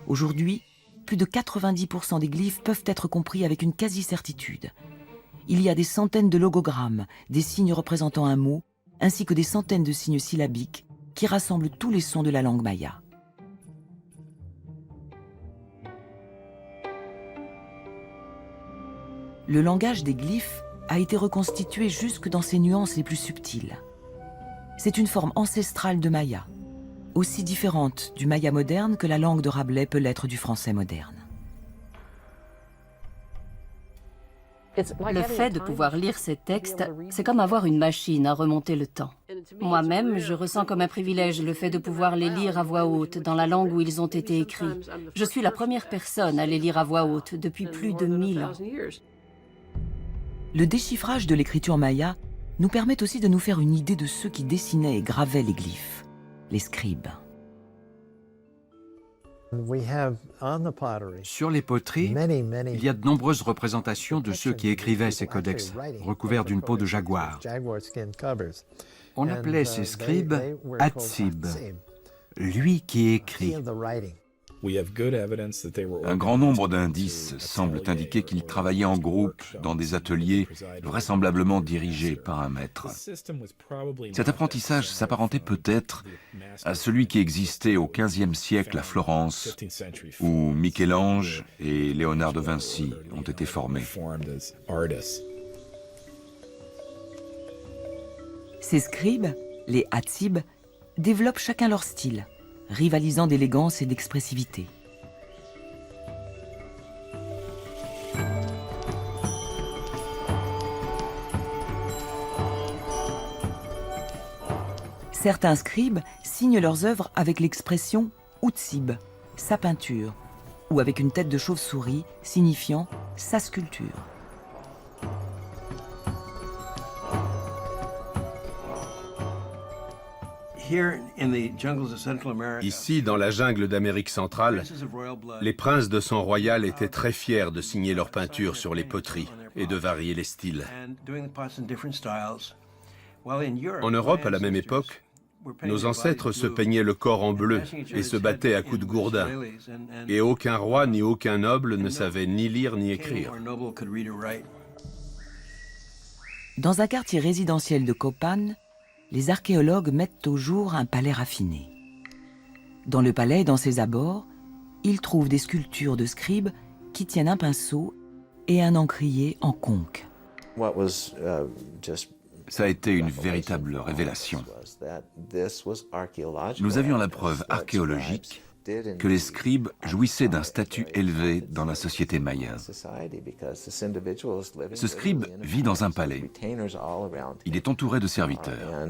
Aujourd'hui, plus de 90% des glyphes peuvent être compris avec une quasi-certitude. Il y a des centaines de logogrammes, des signes représentant un mot, ainsi que des centaines de signes syllabiques qui rassemblent tous les sons de la langue maya. Le langage des glyphes a été reconstitué jusque dans ses nuances les plus subtiles. C'est une forme ancestrale de maya, aussi différente du maya moderne que la langue de Rabelais peut l'être du français moderne. Le fait de pouvoir lire ces textes, c'est comme avoir une machine à remonter le temps. Moi-même, je ressens comme un privilège le fait de pouvoir les lire à voix haute dans la langue où ils ont été écrits. Je suis la première personne à les lire à voix haute depuis plus de 1000 ans. Le déchiffrage de l'écriture maya nous permet aussi de nous faire une idée de ceux qui dessinaient et gravaient les glyphes, les scribes. Sur les poteries, il y a de nombreuses représentations de ceux qui écrivaient ces codex, recouverts d'une peau de jaguar. On appelait ces scribes Atsib, lui qui écrit. Un grand nombre d'indices semblent indiquer qu'ils travaillaient en groupe dans des ateliers vraisemblablement dirigés par un maître. Cet apprentissage s'apparentait peut-être à celui qui existait au XVe siècle à Florence, où Michel-Ange et Léonard de Vinci ont été formés. Ces scribes, les Atsib, développent chacun leur style, rivalisant d'élégance et d'expressivité. Certains scribes signent leurs œuvres avec l'expression « Outsib », sa peinture, ou avec une tête de chauve-souris signifiant sa sculpture. Ici, dans la jungle d'Amérique centrale, les princes de sang royal étaient très fiers de signer leurs peintures sur les poteries et de varier les styles. En Europe, à la même époque, nos ancêtres se peignaient le corps en bleu et se battaient à coups de gourdin. Et aucun roi ni aucun noble ne savait ni lire ni écrire. Dans un quartier résidentiel de Copan, les archéologues mettent au jour un palais raffiné. Dans le palais et dans ses abords, il trouve des sculptures de scribes qui tiennent un pinceau et un encrier en conque. Ça a été une véritable révélation. Nous avions la preuve archéologique que les scribes jouissaient d'un statut élevé dans la société maya. Ce scribe vit dans un palais. Il est entouré de serviteurs.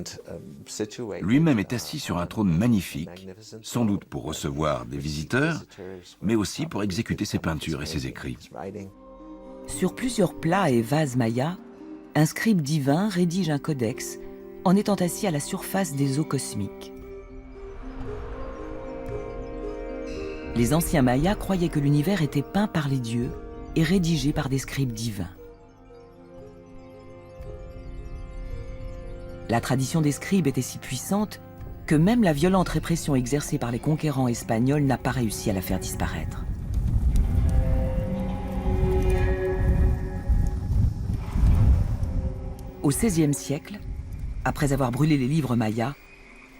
Lui-même est assis sur un trône magnifique, sans doute pour recevoir des visiteurs, mais aussi pour exécuter ses peintures et ses écrits. Sur plusieurs plats et vases mayas, un scribe divin rédige un codex en étant assis à la surface des eaux cosmiques. Les anciens mayas croyaient que l'univers était peint par les dieux et rédigé par des scribes divins. La tradition des scribes était si puissante que même la violente répression exercée par les conquérants espagnols n'a pas réussi à la faire disparaître. Au XVIe siècle, après avoir brûlé les livres mayas,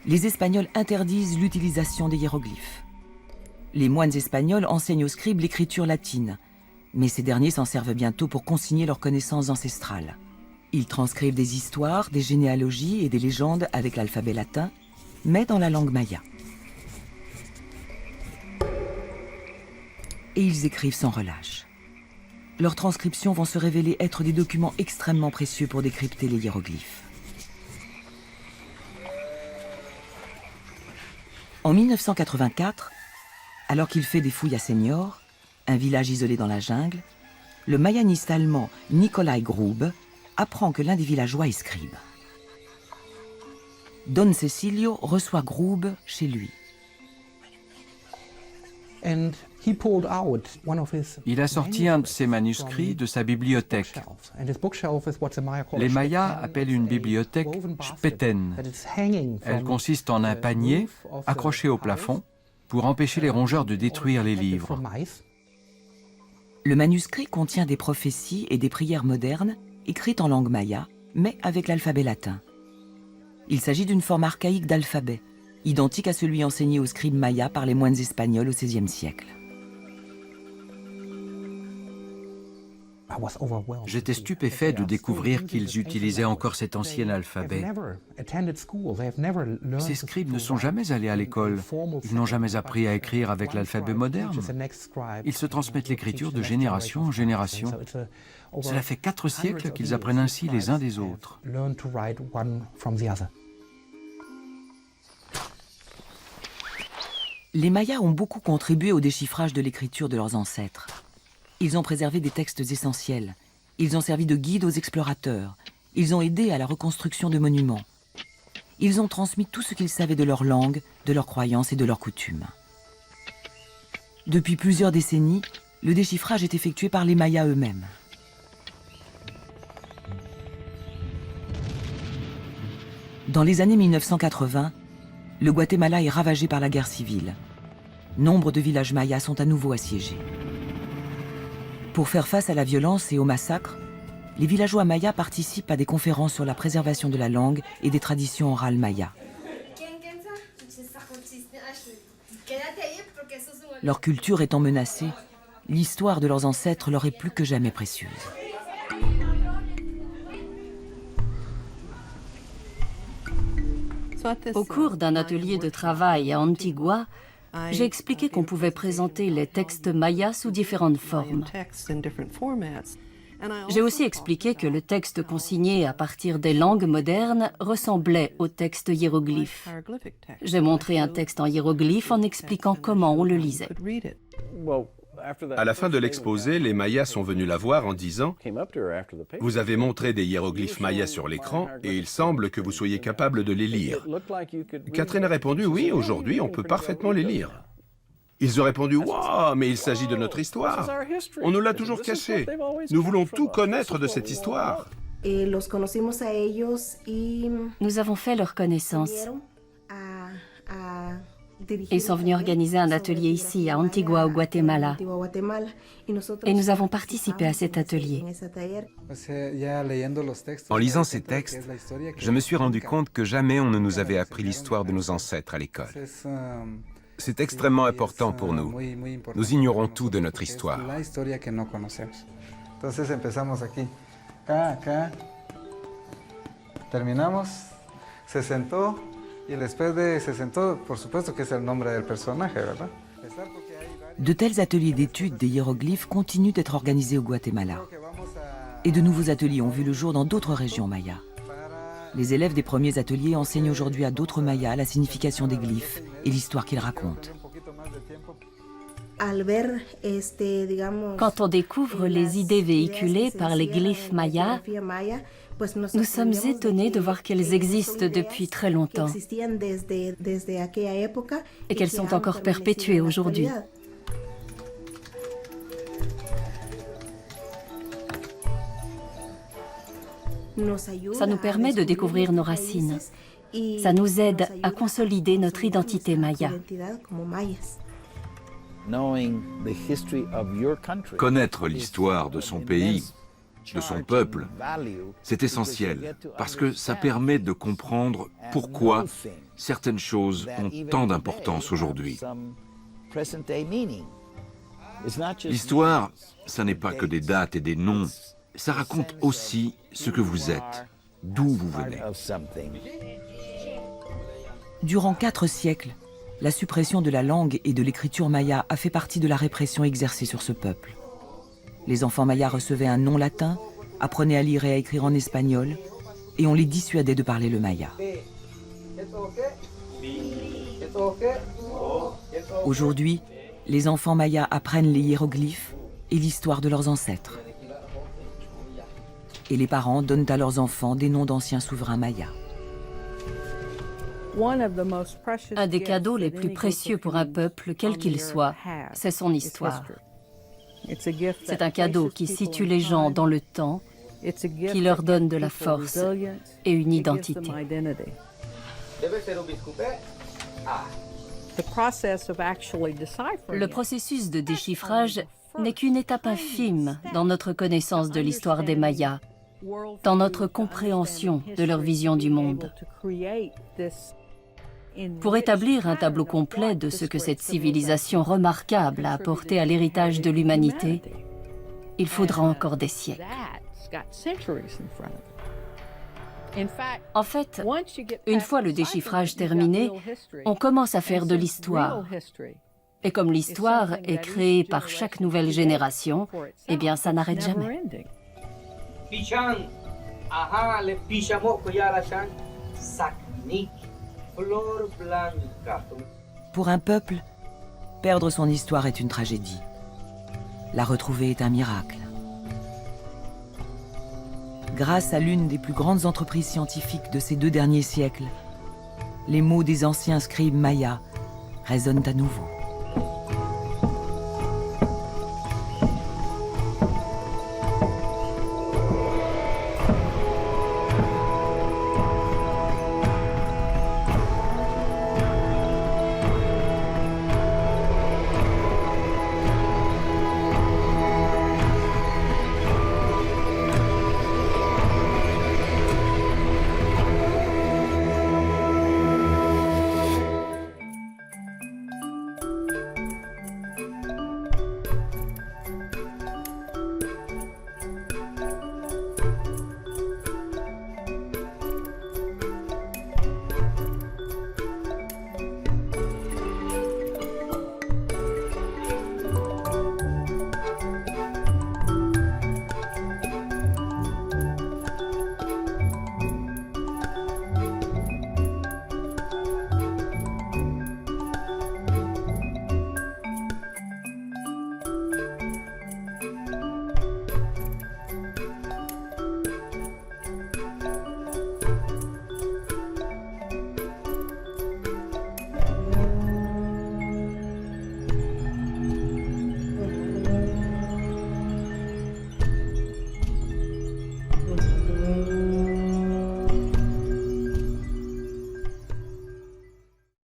les Espagnols interdisent l'utilisation des hiéroglyphes. Les moines espagnols enseignent aux scribes l'écriture latine, mais ces derniers s'en servent bientôt pour consigner leurs connaissances ancestrales. Ils transcrivent des histoires, des généalogies et des légendes avec l'alphabet latin, mais dans la langue maya. Et ils écrivent sans relâche. Leurs transcriptions vont se révéler être des documents extrêmement précieux pour décrypter les hiéroglyphes. En 1984, alors qu'il fait des fouilles à Señor, un village isolé dans la jungle, le mayaniste allemand Nikolai Grube apprend que l'un des villageois est scribe. Don Cecilio reçoit Grube chez lui. Il a sorti un de ses manuscrits de sa bibliothèque. Les Mayas appellent une bibliothèque Speten. Elle consiste en un panier accroché au plafond pour empêcher les rongeurs de détruire les livres. Le manuscrit contient des prophéties et des prières modernes écrites en langue maya, mais avec l'alphabet latin. Il s'agit d'une forme archaïque d'alphabet, identique à celui enseigné aux scribes mayas par les moines espagnols au XVIe siècle. J'étais stupéfait de découvrir qu'ils utilisaient encore cet ancien alphabet. Ces scribes ne sont jamais allés à l'école. Ils n'ont jamais appris à écrire avec l'alphabet moderne. Ils se transmettent l'écriture de génération en génération. Cela fait 4 siècles qu'ils apprennent ainsi les uns des autres. Les Mayas ont beaucoup contribué au déchiffrage de l'écriture de leurs ancêtres. Ils ont préservé des textes essentiels. Ils ont servi de guide aux explorateurs. Ils ont aidé à la reconstruction de monuments. Ils ont transmis tout ce qu'ils savaient de leur langue, de leurs croyances et de leurs coutumes. Depuis plusieurs décennies, le déchiffrage est effectué par les Mayas eux-mêmes. Dans les années 1980, le Guatemala est ravagé par la guerre civile. Nombre de villages mayas sont à nouveau assiégés. Pour faire face à la violence et au massacre, les villageois mayas participent à des conférences sur la préservation de la langue et des traditions orales mayas. Leur culture étant menacée, l'histoire de leurs ancêtres leur est plus que jamais précieuse. Au cours d'un atelier de travail à Antigua, j'ai expliqué qu'on pouvait présenter les textes mayas sous différentes formes. J'ai aussi expliqué que le texte consigné à partir des langues modernes ressemblait au texte hiéroglyphe. J'ai montré un texte en hiéroglyphe en expliquant comment on le lisait. À la fin de l'exposé, les Mayas sont venus la voir en disant « Vous avez montré des hiéroglyphes mayas sur l'écran et il semble que vous soyez capable de les lire. » Catherine a répondu « Oui, aujourd'hui, on peut parfaitement les lire. » Ils ont répondu « Wow, mais il s'agit de notre histoire. On nous l'a toujours caché. Nous voulons tout connaître de cette histoire. » Nous avons fait leur connaissance. Ils sont venus organiser un atelier ici, à Antigua, au Guatemala. Et nous avons participé à cet atelier. En lisant ces textes, je me suis rendu compte que jamais on ne nous avait appris l'histoire de nos ancêtres à l'école. C'est extrêmement important pour nous. Nous ignorons tout de notre histoire. Entonces empezamos aquí. Acá. Terminamos. Se sentó. Y después de se sentó, por supuesto que es el nombre del personaje, ¿verdad? De tels ateliers d'études des hiéroglyphes continuent d'être organisés au Guatemala. Et de nouveaux ateliers ont vu le jour dans d'autres régions mayas. Les élèves des premiers ateliers enseignent aujourd'hui à d'autres mayas la signification des glyphes et l'histoire qu'ils racontent. Quand on découvre les idées véhiculées par les glyphes mayas, nous sommes étonnés de voir qu'elles existent depuis très longtemps et qu'elles sont encore perpétuées aujourd'hui. Ça nous permet de découvrir nos racines. Ça nous aide à consolider notre identité maya. Connaître l'histoire de son pays, de son peuple, c'est essentiel, parce que ça permet de comprendre pourquoi certaines choses ont tant d'importance aujourd'hui. L'histoire, ça n'est pas que des dates et des noms, ça raconte aussi ce que vous êtes, d'où vous venez. Durant 4 siècles, la suppression de la langue et de l'écriture maya a fait partie de la répression exercée sur ce peuple. Les enfants mayas recevaient un nom latin, apprenaient à lire et à écrire en espagnol, et on les dissuadait de parler le maya. Aujourd'hui, les enfants mayas apprennent les hiéroglyphes et l'histoire de leurs ancêtres. Et les parents donnent à leurs enfants des noms d'anciens souverains mayas. Un des cadeaux les plus précieux pour un peuple, quel qu'il soit, c'est son histoire. C'est un cadeau qui situe les gens dans le temps, qui leur donne de la force et une identité. Le processus de déchiffrage n'est qu'une étape infime dans notre connaissance de l'histoire des Mayas, dans notre compréhension de leur vision du monde. Pour établir un tableau complet de ce que cette civilisation remarquable a apporté à l'héritage de l'humanité, il faudra encore des siècles. En fait, une fois le déchiffrage terminé, on commence à faire de l'histoire. Et comme l'histoire est créée par chaque nouvelle génération, eh bien ça n'arrête jamais. Pour un peuple, perdre son histoire est une tragédie. La retrouver est un miracle. Grâce à l'une des plus grandes entreprises scientifiques de ces 2 derniers siècles, les mots des anciens scribes mayas résonnent à nouveau.